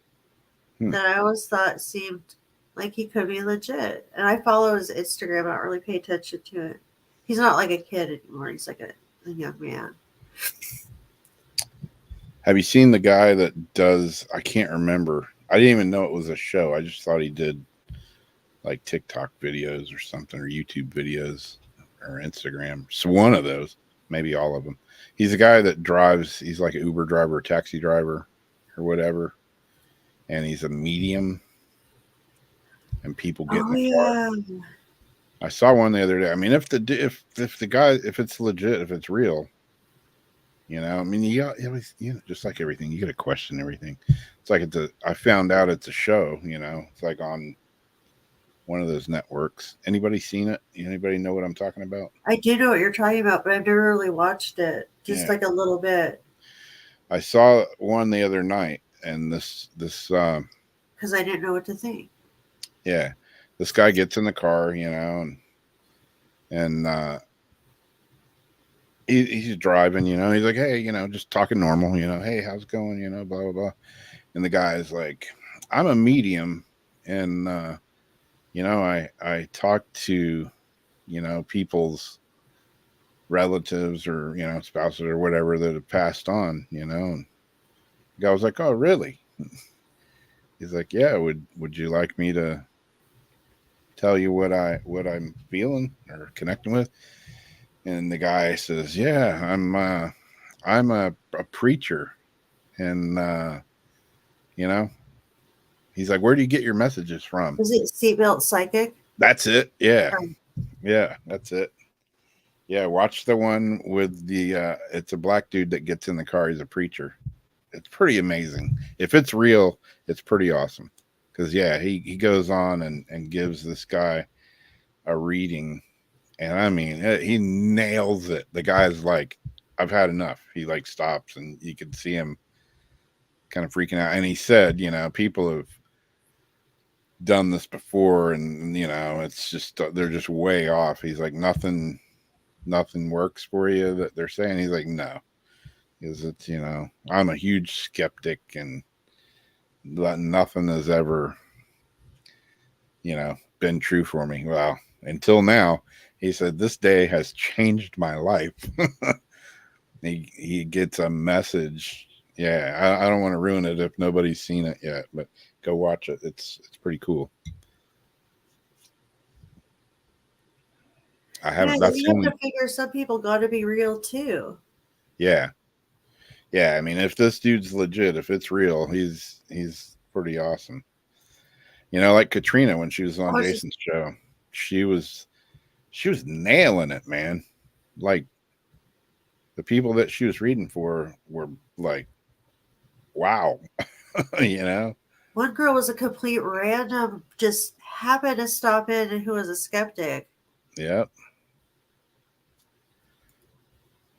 that I always thought seemed like he could be legit. And I follow his Instagram. I don't really pay attention to it. He's not like a kid anymore. He's like a young man. Have you seen the guy that does? I can't remember. I didn't even know it was a show. I just thought he did like TikTok videos or something, or YouTube videos, or Instagram. So one of those, maybe all of them. He's a guy that drives. He's like an Uber driver, or taxi driver, or whatever. And he's a medium. And people get in the car. I saw one the other day. I mean, if the guy, if it's legit, if it's real, you know, I mean, you always, you know, just like everything, you got to question everything. It's like I found out it's a show, you know, it's like on one of those networks. Anybody seen it? Anybody know what I'm talking about? I do know what you're talking about, but I've never really watched it. Just like a little bit. I saw one the other night, and this because I didn't know what to think. Yeah, this guy gets in the car, you know, and he's driving, you know. He's like, hey, you know, just talking normal, you know. Hey, how's it going? You know, blah blah blah. And the guy's like, I'm a medium, and you know, I talk to, you know, people's relatives or, you know, spouses or whatever that have passed on, you know. And the guy was like, oh, really? He's like, yeah. Would you like me to tell you what I'm feeling or connecting with? And the guy says, yeah, I'm a preacher, and you know, he's like, where do you get your messages from? Is it Seatbelt Psychic? That's it. Yeah. Yeah, that's it. Yeah, watch the one with the it's a black dude that gets in the car. He's a preacher. It's pretty amazing. If it's real, it's pretty awesome. Because yeah, he goes on and gives this guy a reading, and I mean, he nails it. The guy's like, I've had enough. He like stops, and you can see him kind of freaking out. And he said, you know, people have done this before, and you know, it's just they're just way off. He's like, nothing works for you that they're saying. He's like, no, because it's, you know, I'm a huge skeptic, and nothing has ever, you know, been true for me. Well, until now. He said, this day has changed my life. He gets a message. Yeah, I don't want to ruin it if nobody's seen it yet, but go watch it. It's pretty cool. I haven't. Yeah, you have to figure some people got to be real too. Yeah, yeah. I mean, if this dude's legit, if it's real, he's pretty awesome. You know, like Katrina when she was on Jason's show, she was nailing it, man. Like the people that she was reading for were like, wow, you know. One girl was a complete random, just happened to stop in, and who was a skeptic. Yep.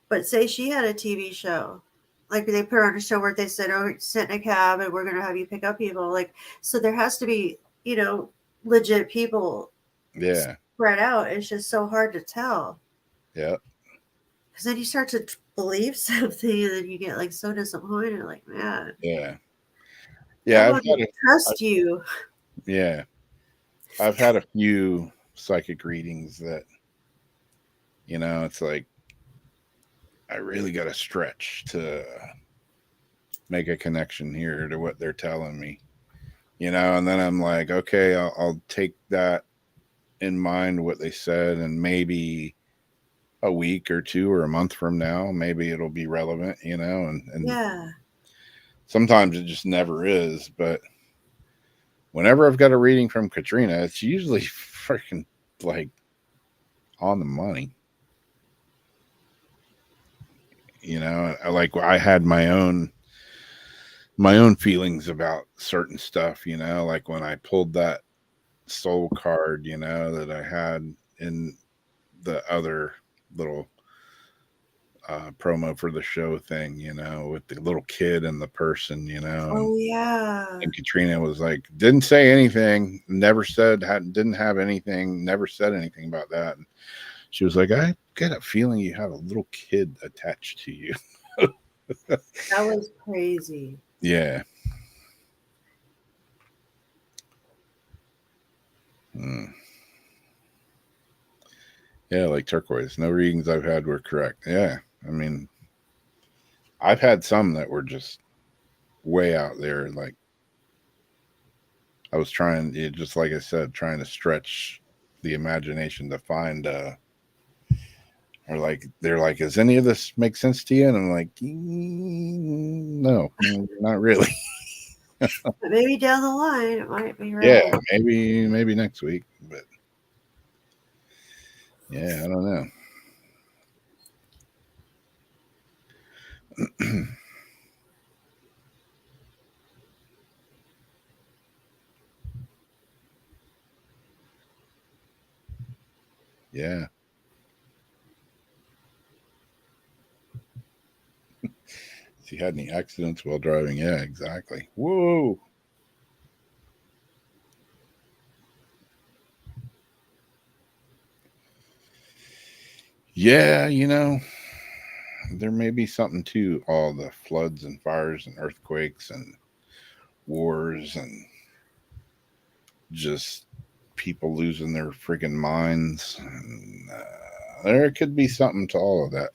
But say she had a TV show, like they put her on a show where they said, "Oh, sit in a cab, and we're going to have you pick up people." Like, so there has to be, you know, legit people. Yeah. Spread out. It's just so hard to tell. Yep. Because then you start to believe something, and then you get like so disappointed. Like, man. Yeah. Yeah. I trust you. Yeah. I've had a few psychic readings that, you know, it's like I really got to stretch to make a connection here to what they're telling me, you know, and then I'm like, okay, I'll take that in mind, what they said, and maybe a week or two or a month from now, maybe it'll be relevant, you know, and yeah. Sometimes it just never is, but whenever I've got a reading from Katrina, it's usually freaking like on the money. You know, I had my own feelings about certain stuff, you know, like when I pulled that soul card, you know, that I had in the other little promo for the show thing, with the little kid and the person, Oh yeah. and Katrina was like, didn't say anything, never said, didn't have anything, never said anything about that. And she was like, I get a feeling you have a little kid attached to you. That was crazy. Yeah. Mm. Yeah, like turquoise. No readings I've had were correct. Yeah. I mean, I've had some that were just way out there. Like, I was trying, just like I said, trying to stretch the imagination to find, or like, they're like, does any of this make sense to you? And I'm like, no, not really. But maybe down the line it might be right. Yeah, maybe next week. But yeah, I don't know. Yeah. If you had any accidents while driving, yeah, exactly. Whoa. Yeah, there may be something to all the floods and fires and earthquakes and wars and just people losing their freaking minds. And, there could be something to all of that.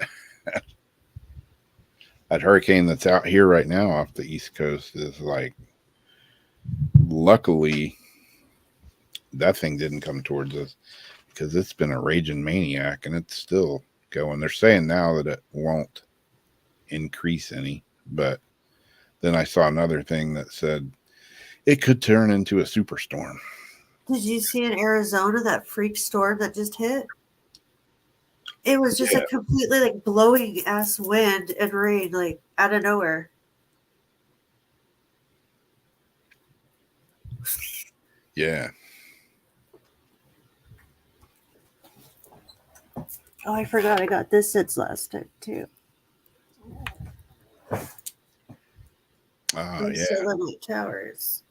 That hurricane that's out here right now off the East Coast is like, luckily, that thing didn't come towards us because it's been a raging maniac and it's still going. They're saying now that it won't increase any, but then I saw another thing that said it could turn into a superstorm. Did you see in Arizona that freak storm that just hit? It was just Yeah. a completely like blowing ass wind and rain, like out of nowhere. Yeah. Oh, I forgot I got this since last time too. Yeah. Selenite towers.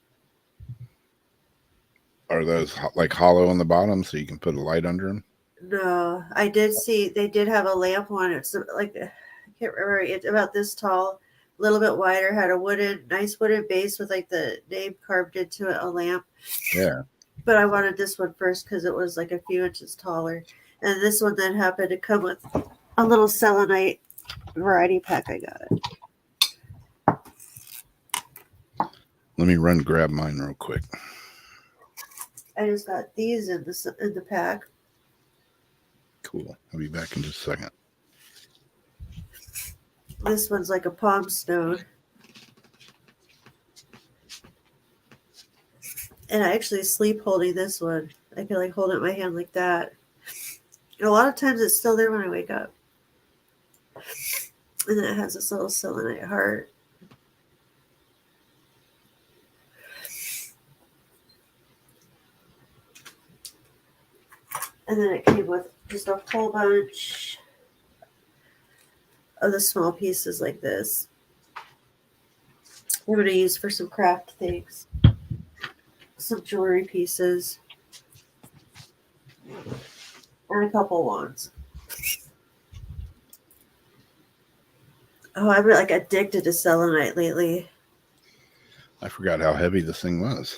Are those like hollow on the bottom so you can put a light under them? No, I did see they did have a lamp one. It's like I can't remember. It's about this tall, a little bit wider. Had a nice wooden base with like the name carved into it, a lamp. Yeah. But I wanted this one first because it was like a few inches taller, and this one then happened to come with a little selenite variety pack. I got it. Let me run grab mine real quick. I just got these in the pack. Cool. I'll be back in just a second. This one's like a palm stone. And I actually sleep holding this one. I can like hold it in my hand like that. And a lot of times it's still there when I wake up. And then it has this little selenite heart. And then it came with just a whole bunch of the small pieces like this. I'm going to use for some craft things. Some jewelry pieces. And a couple wands. Oh, I'm like addicted to selenite lately. I forgot how heavy this thing was.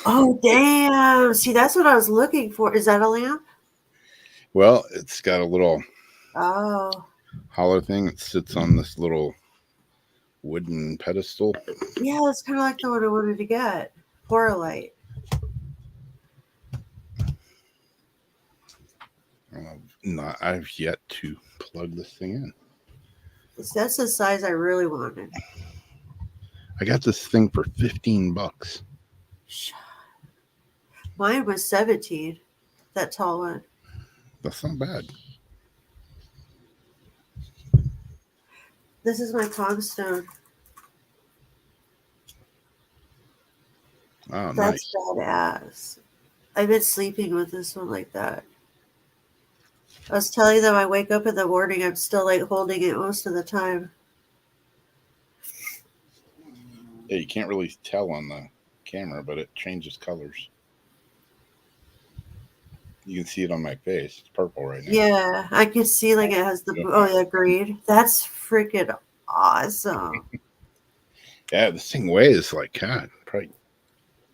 Oh, damn. See, that's what I was looking for. Is that a lamp? Well, it's got a little hollow thing that sits on this little wooden pedestal. Yeah, that's kind of like the one I wanted to get. Poralite. I've yet to plug this thing in. That's the size I really wanted. I got this thing for $15. Mine was 17. That tall one. That's not bad. This is my palm stone. Oh, That's nice. badass. I've been sleeping with this one like that. I was telling them I wake up in the morning, I'm still like holding it most of the time. Yeah, you can't really tell on the camera, but it changes colors. You can see it on my face. It's purple right now. Yeah, I can see like it has the green. That's freaking awesome. Yeah, this thing weighs like, God, probably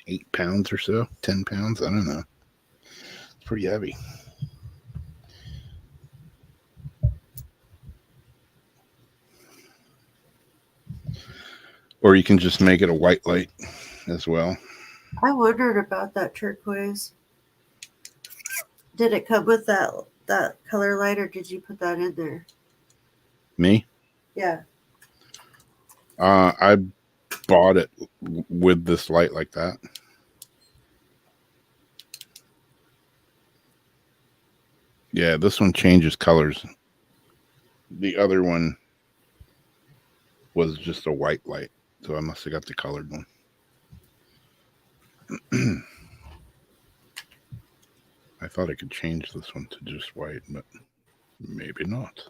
8 pounds or so, 10 pounds. I don't know. It's pretty heavy. Or you can just make it a white light as well. I wondered about that turquoise. Did it come with that color light, or did you put that in there? Me? Yeah. I bought it with this light like that. Yeah, this one changes colors. The other one was just a white light, so I must have got the colored one. I thought I could change this one to just white, but maybe not.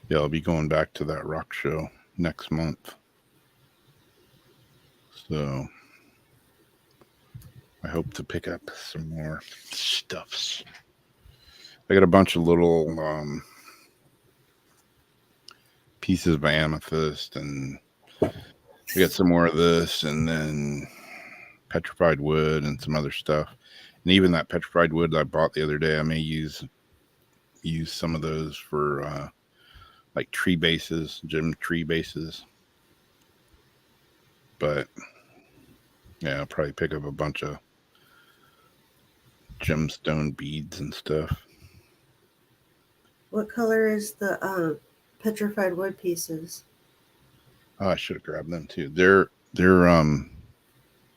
Yeah, I'll be going back to that rock show next month. So I hope to pick up some more stuffs. I got a bunch of little pieces of amethyst, and we got some more of this, and then petrified wood and some other stuff. And even that petrified wood I bought the other day, I may use some of those for like tree bases, gem tree bases. But yeah, I'll probably pick up a bunch of gemstone beads and stuff. What color is the petrified wood pieces? Oh, I should have grabbed them too. They're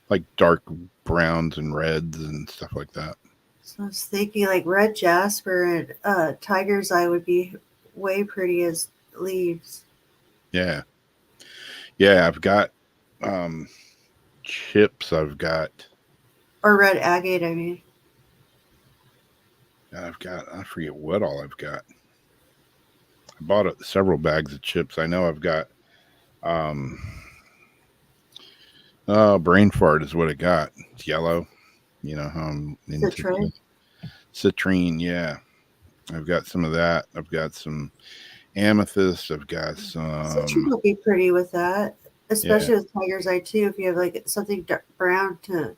like dark browns and reds and stuff like that. So I was thinking like red jasper and tiger's eye would be way pretty as leaves. Yeah. Yeah, I've got chips. I've got red agate, I mean. I forget what all I've got. I bought several bags of chips. I know I've got brain fart is what it got. It's yellow. You know how I'm into citrine, yeah. I've got some of that. I've got some amethyst. I've got some Citrine would be pretty with that. Especially with tiger's eye too, if you have like something dark brown to.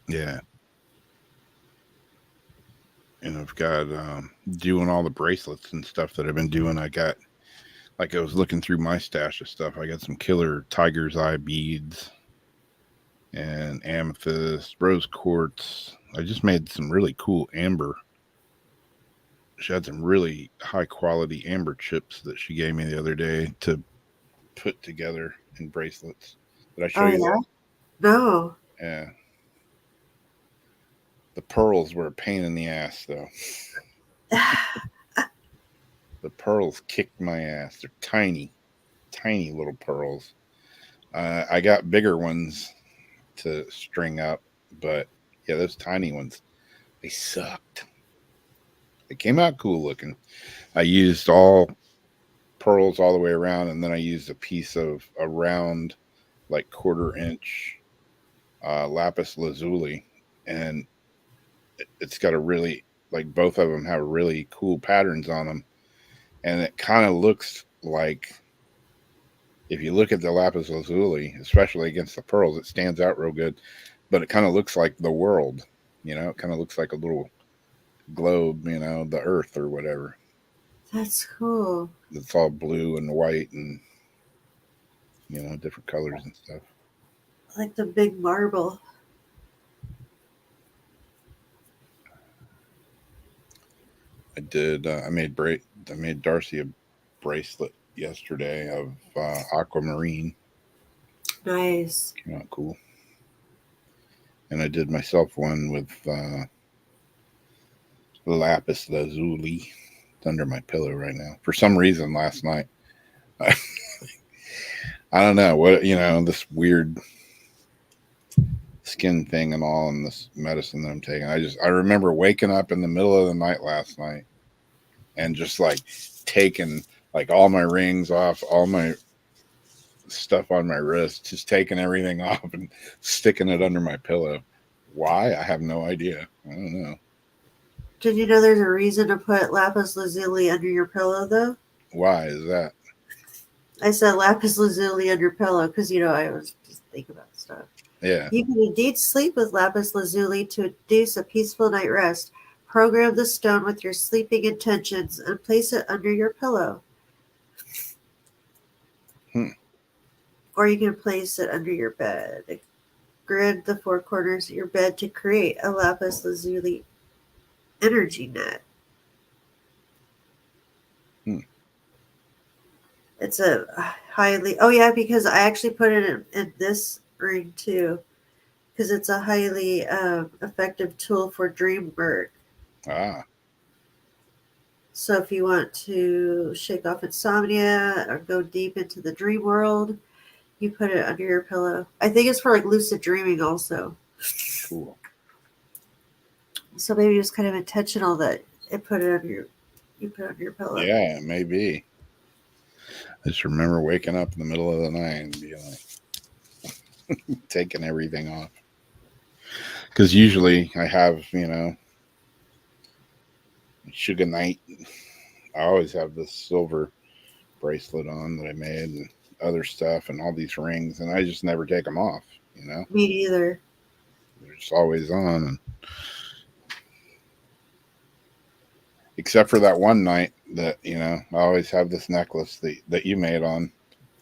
Yeah. And I've got doing all the bracelets and stuff that I've been doing. I got, like, I was looking through my stash of stuff. I got some killer tiger's eye beads and amethyst, rose quartz. I just made some really cool amber. She had some really high quality amber chips that she gave me the other day to put together in bracelets. Did I show you that? No. Yeah. The pearls were a pain in the ass, though. The pearls kicked my ass. They're tiny, tiny little pearls. I got bigger ones to string up, but yeah, those tiny ones, they sucked. They came out cool looking. I used all pearls all the way around, and then I used a piece of a round, like 1/4 inch lapis lazuli, and it's got a really, like, both of them have really cool patterns on them, and it kind of looks like, if you look at the lapis lazuli, especially against the pearls, it stands out real good, but it kind of looks like the world, you know. It kind of looks like a little globe, you know, the earth or whatever. That's cool. It's all blue and white and, you know, different colors and stuff. Like the big marble. I did. I made Darcy a bracelet yesterday of aquamarine. Nice. Came out cool. And I did myself one with lapis lazuli. It's under my pillow right now. For some reason, last night I don't know what, this weird skin thing and all, and this medicine that I'm taking. I remember waking up in the middle of the night last night and just like taking like all my rings off, all my stuff on my wrist, just taking everything off and sticking it under my pillow. Why? I have no idea. I don't know. Did you know there's a reason to put lapis lazuli under your pillow, though? Why is that? I said lapis lazuli under your pillow because, I always just think about stuff. Yeah. You can indeed sleep with lapis lazuli to induce a peaceful night rest. Program the stone with your sleeping intentions and place it under your pillow. Or you can place it under your bed. Grid the four corners of your bed to create a lapis lazuli energy net. It's a highly... Oh, yeah, because I actually put it in this ring, too. Because it's a highly effective tool for dream work. Ah. So if you want to shake off insomnia or go deep into the dream world, you put it under your pillow. I think it's for like lucid dreaming also. Cool. So maybe it's kind of intentional that you put it under your pillow. Yeah, maybe. I just remember waking up in the middle of the night and being like taking everything off. Because usually I have, Sugar Night. I always have this silver bracelet on that I made and other stuff and all these rings, and I just never take them off, Me neither. They're just always on. And except for that one night that, I always have this necklace that you made on.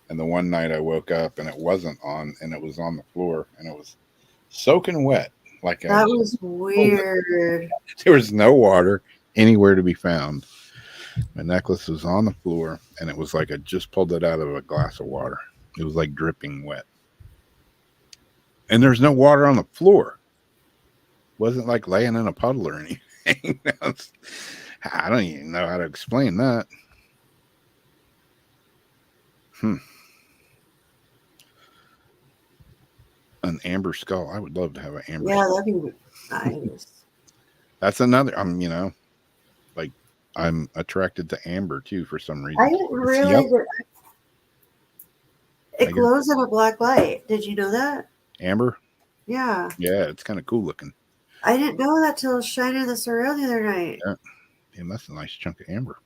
And the one night I woke up and it wasn't on, and it was on the floor and it was soaking wet. That was weird. There was no water anywhere to be found. My necklace was on the floor and it was like I just pulled it out of a glass of water. It was like dripping wet. And there's no water on the floor. It wasn't like laying in a puddle or anything. I don't even know how to explain that. An amber skull. I would love to have an amber skull. That'd be nice. That's another, I'm attracted to amber too for some reason. I didn't realize it glows in a black light. Did you know that? Amber? Yeah. Yeah, it's kind of cool looking. I didn't know that till I was shining this around the other night. Yeah. Damn, that's a nice chunk of amber.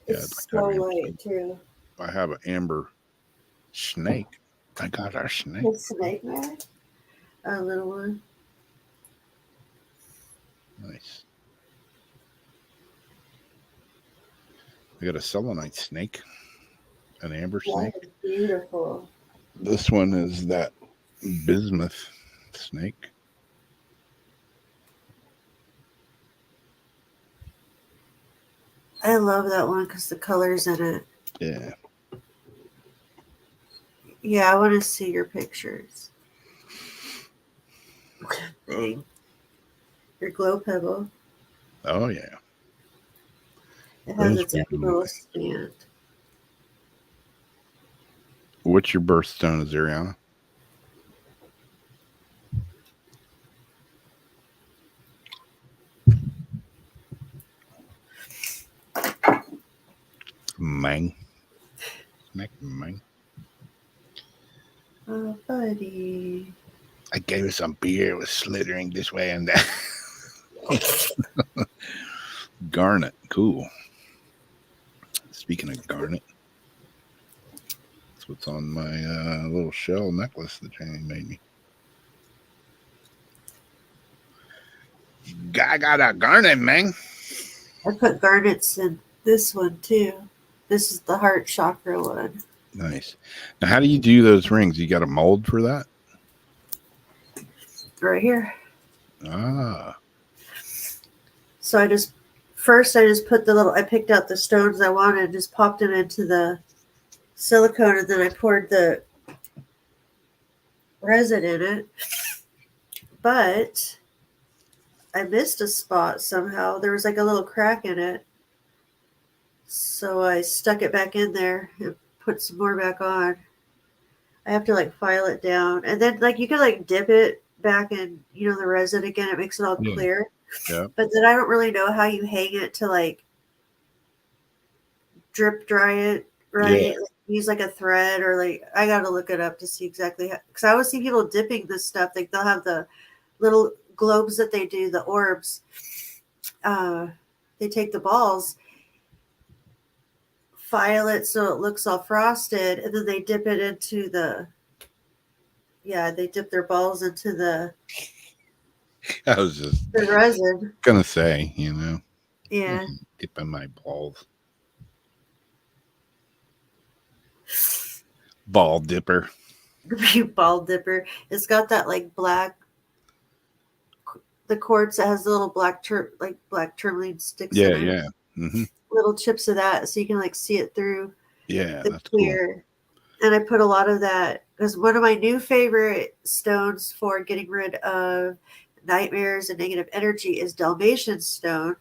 It's so light too. I have an amber snake. I got our snake. A snake man? A little one. Nice. I got a selenite snake. An amber snake. That is beautiful. This one is that bismuth snake. I love that one because the colors in it. Yeah. Yeah, I want to see your pictures. Dang. Your glow pebble. Oh, yeah. It has its own little stand. What's your birthstone, Azariana? Mang. Snack mang. Oh, buddy. I gave her some beer. It was slithering this way and that. Garnet. Cool. Speaking of garnet, that's what's on my little shell necklace that Janie made me. I got a garnet, man. I put garnets in this one too. This is the heart chakra one. Nice. Now, how do you do those rings? You got a mold for that? Right here. Ah. So I just put I picked out the stones I wanted and just popped them into the silicone, and then I poured the resin in it. But I missed a spot somehow. There was like a little crack in it. So I stuck it back in there and put some more back on. I have to like file it down. And then like you can like dip it back in, the resin again. It makes it all Yeah. clear. Yeah. But then I don't really know how you hang it to like drip dry it, right? Yeah. Like, use like a thread or like I gotta look it up to see exactly how, because I always see people dipping this stuff. Like they'll have the little globes that they do, the orbs. They take the balls, file it so it looks all frosted, and then they dip it into they dip their balls into the I was just resin. gonna say, Yeah. dipping my balls. Ball dipper. Ball dipper. It's got that like black, the quartz that has the little black black tourmaline sticks Yeah, in it. yeah. Mm-hmm. Little chips of that so you can like see it through Yeah, the that's cool. clear. And I put a lot of that because one of my new favorite stones for getting rid of nightmares and negative energy is Dalmatian stone.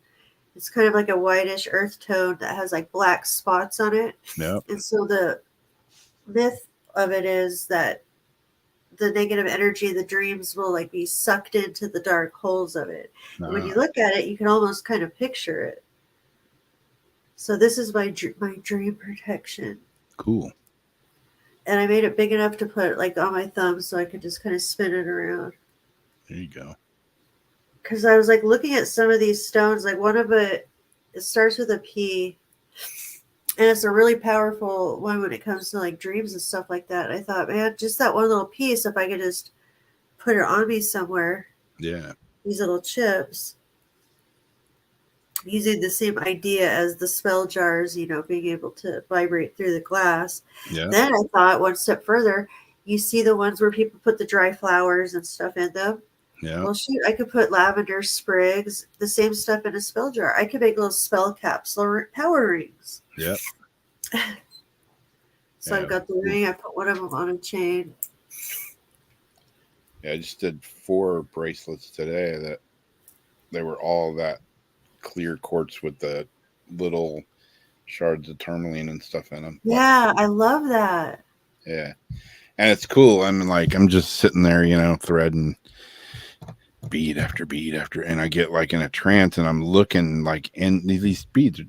It's kind of like a whitish earth tone that has like black spots on it. Yep. And so the myth of it is that the negative energy, the dreams will like be sucked into the dark holes of it. And when you look at it, you can almost kind of picture it. So this is my dream protection. Cool. And I made it big enough to put like on my thumb so I could just kind of spin it around. There you go. Because I was like looking at some of these stones, like one of it starts with a P, and it's a really powerful one when it comes to like dreams and stuff like that. I thought, man, just that one little piece, if I could just put it on me somewhere. Yeah. These little chips. Using the same idea as the spell jars, being able to vibrate through the glass. Yeah. Then I thought one step further, you see the ones where people put the dry flowers and stuff in them. Yeah. Well, shoot, I could put lavender sprigs, the same stuff in a spell jar. I could make little spell caps, little power rings. Yep. So I've got the ring. I put one of them on a chain. Yeah, I just did 4 bracelets today that they were all that clear quartz with the little shards of tourmaline and stuff in them. Yeah, I love that. Yeah. And it's cool. I'm just sitting there, threading bead after bead after, and I get like in a trance and I'm looking like in these beads,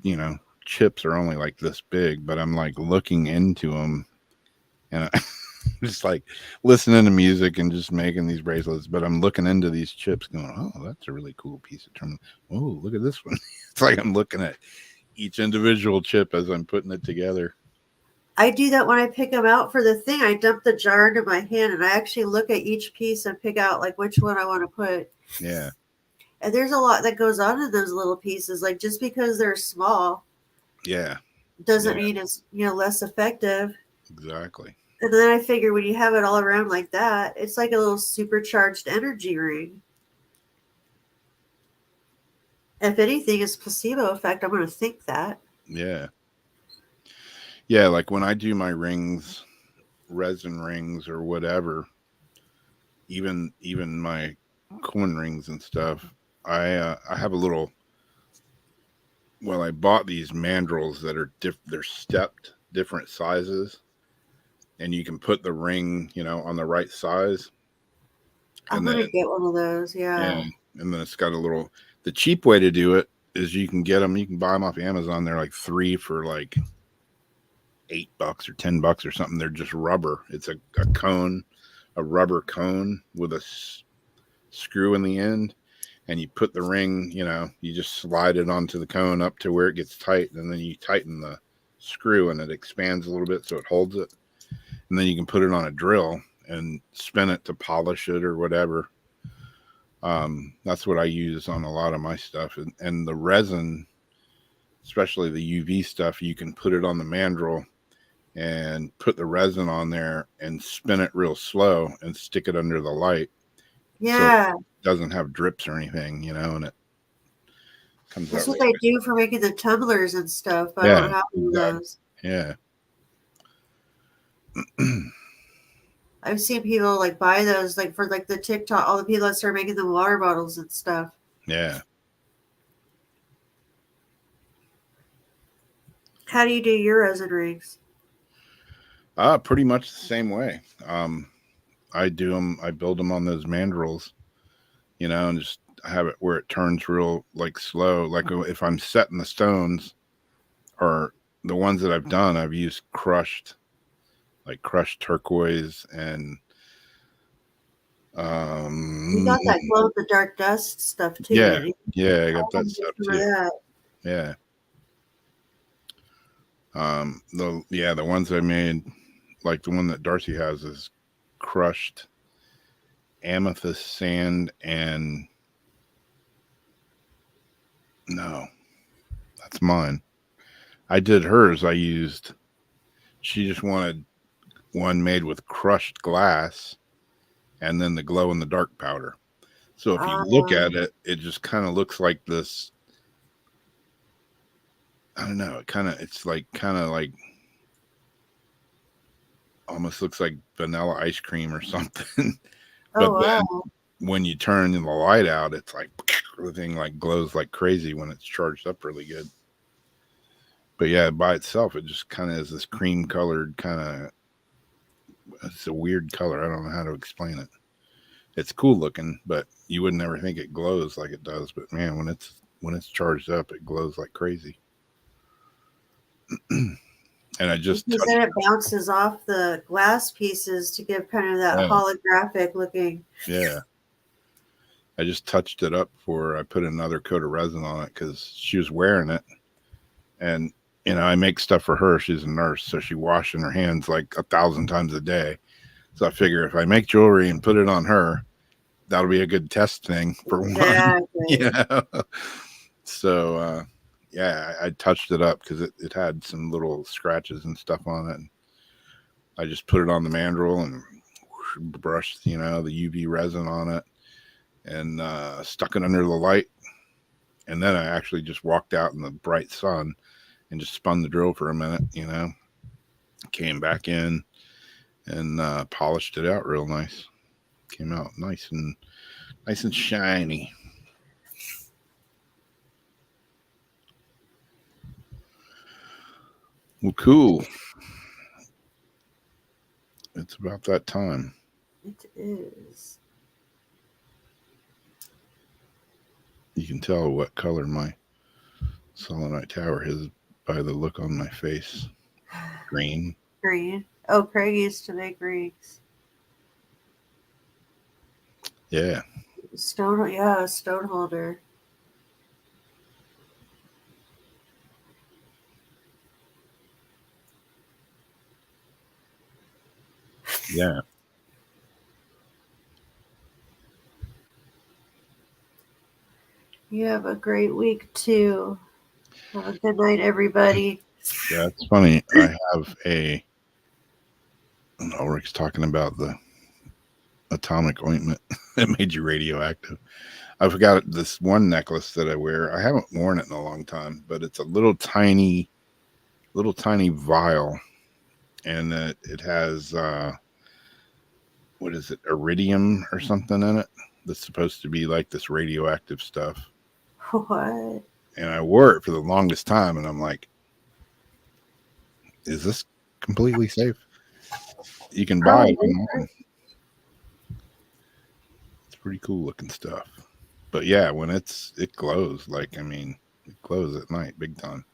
chips are only like this big, but I'm like looking into them and I just like listening to music and just making these bracelets, but I'm looking into these chips going, oh, that's a really cool piece of tourmaline. Oh, look at this one. It's like I'm looking at each individual chip as I'm putting it together. I do that when I pick them out for the thing. I dump the jar into my hand and I actually look at each piece and pick out like which one I want to put. Yeah. And there's a lot that goes on in those little pieces. Like just because they're small, Yeah. doesn't mean it's less effective. Exactly. And then I figure when you have it all around like that, it's like a little supercharged energy ring. If anything, it's placebo effect. I'm going to think that. Yeah. Yeah, like when I do my rings, resin rings or whatever, even my coin rings and stuff, I have a little. Well, I bought these mandrels that are they're stepped, different sizes, and you can put the ring, on the right size. I'm going to get one of those. Yeah. And then it's got a little. The cheap way to do it is you can get them. You can buy them off Amazon. They're like 3 for like $8 or $10 or something. They're just rubber. It's a cone, a rubber cone with a screw in the end, and you put the ring, you just slide it onto the cone up to where it gets tight, and then you tighten the screw and it expands a little bit so it holds it, and then you can put it on a drill and spin it to polish it or whatever. That's what I use on a lot of my stuff, and the resin, especially the UV stuff, you can put it on the mandrel and put the resin on there and spin it real slow and stick it under the light. Yeah. So it doesn't have drips or anything, and it comes That's out. what they do for making the tumblers and stuff. I Yeah, don't have one of those. Yeah. I've seen people like buy those like for like the TikTok, all the people that start making the water bottles and stuff. Yeah. How do you do your resin rigs? Pretty much the same way. I build them on those mandrels, and just have it where it turns real like slow. Like if I'm setting the stones, or the ones that I've done, I've used crushed turquoise and You got that glow the dark dust stuff too. yeah, Didn't you? yeah, I got that stuff too. That. Yeah. The ones I made, like the one that Darcy has, is crushed amethyst sand and no, that's mine. I did hers. She just wanted one made with crushed glass and then the glow in the dark powder. So if you look at it, it just kind of looks like this. I don't know. It's like almost looks like vanilla ice cream or something. But then when you turn the light out, it's like the thing like glows like crazy when it's charged up really good. But yeah, by itself, it just kind of is this cream colored kind of. It's a weird color. I don't know how to explain it. It's cool looking, but you would never think it glows like it does. But man, when it's charged up, it glows like crazy. And I just because then it bounces off the glass pieces to give kind of that holographic looking. Yeah. I just touched it up before I put another coat of resin on it because she was wearing it. And, I make stuff for her. She's a nurse, so she washing her hands like 1,000 times a day. So I figure if I make jewelry and put it on her, that'll be a good test thing for one. Yeah. So, I touched it up because it had some little scratches and stuff on it. And I just put it on the mandrel and brushed, the UV resin on it and stuck it under the light. And then I actually just walked out in the bright sun and just spun the drill for a minute, came back in and polished it out real nice. Came out nice and shiny. Well, cool. It's about that time. It is. You can tell what color my selenite tower is by the look on my face. Green. Green. Oh, Craig used to make rings. Yeah. Stone holder. Yeah. You have a great week too. Have a good night, everybody. Yeah, it's funny. I have Rick's talking about the atomic ointment that made you radioactive. I forgot this one necklace that I wear. I haven't worn it in a long time, but it's a little tiny vial, and it has what is it, iridium or something in it that's supposed to be like this radioactive stuff. What? And I wore it for the longest time, and I'm like, is this completely safe? You can buy it online. It's pretty cool looking stuff. But yeah, when it glows, it glows at night big time.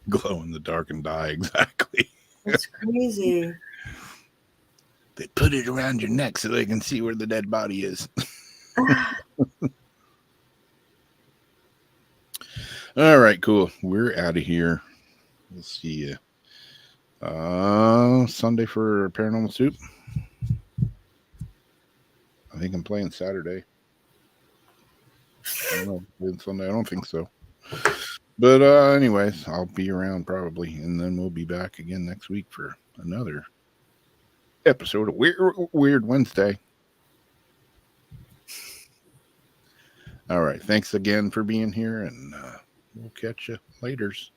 Glow in the dark and die, exactly. That's crazy. They put it around your neck so they can see where the dead body is. All right, cool. We're out of here. We'll see you Sunday for Paranormal Soup. I think I'm playing Saturday. I don't know. Playing Sunday, I don't think so. But anyways, I'll be around probably, and then we'll be back again next week for another episode of Weird Wednesday. All right. Thanks again for being here, and we'll catch you laters.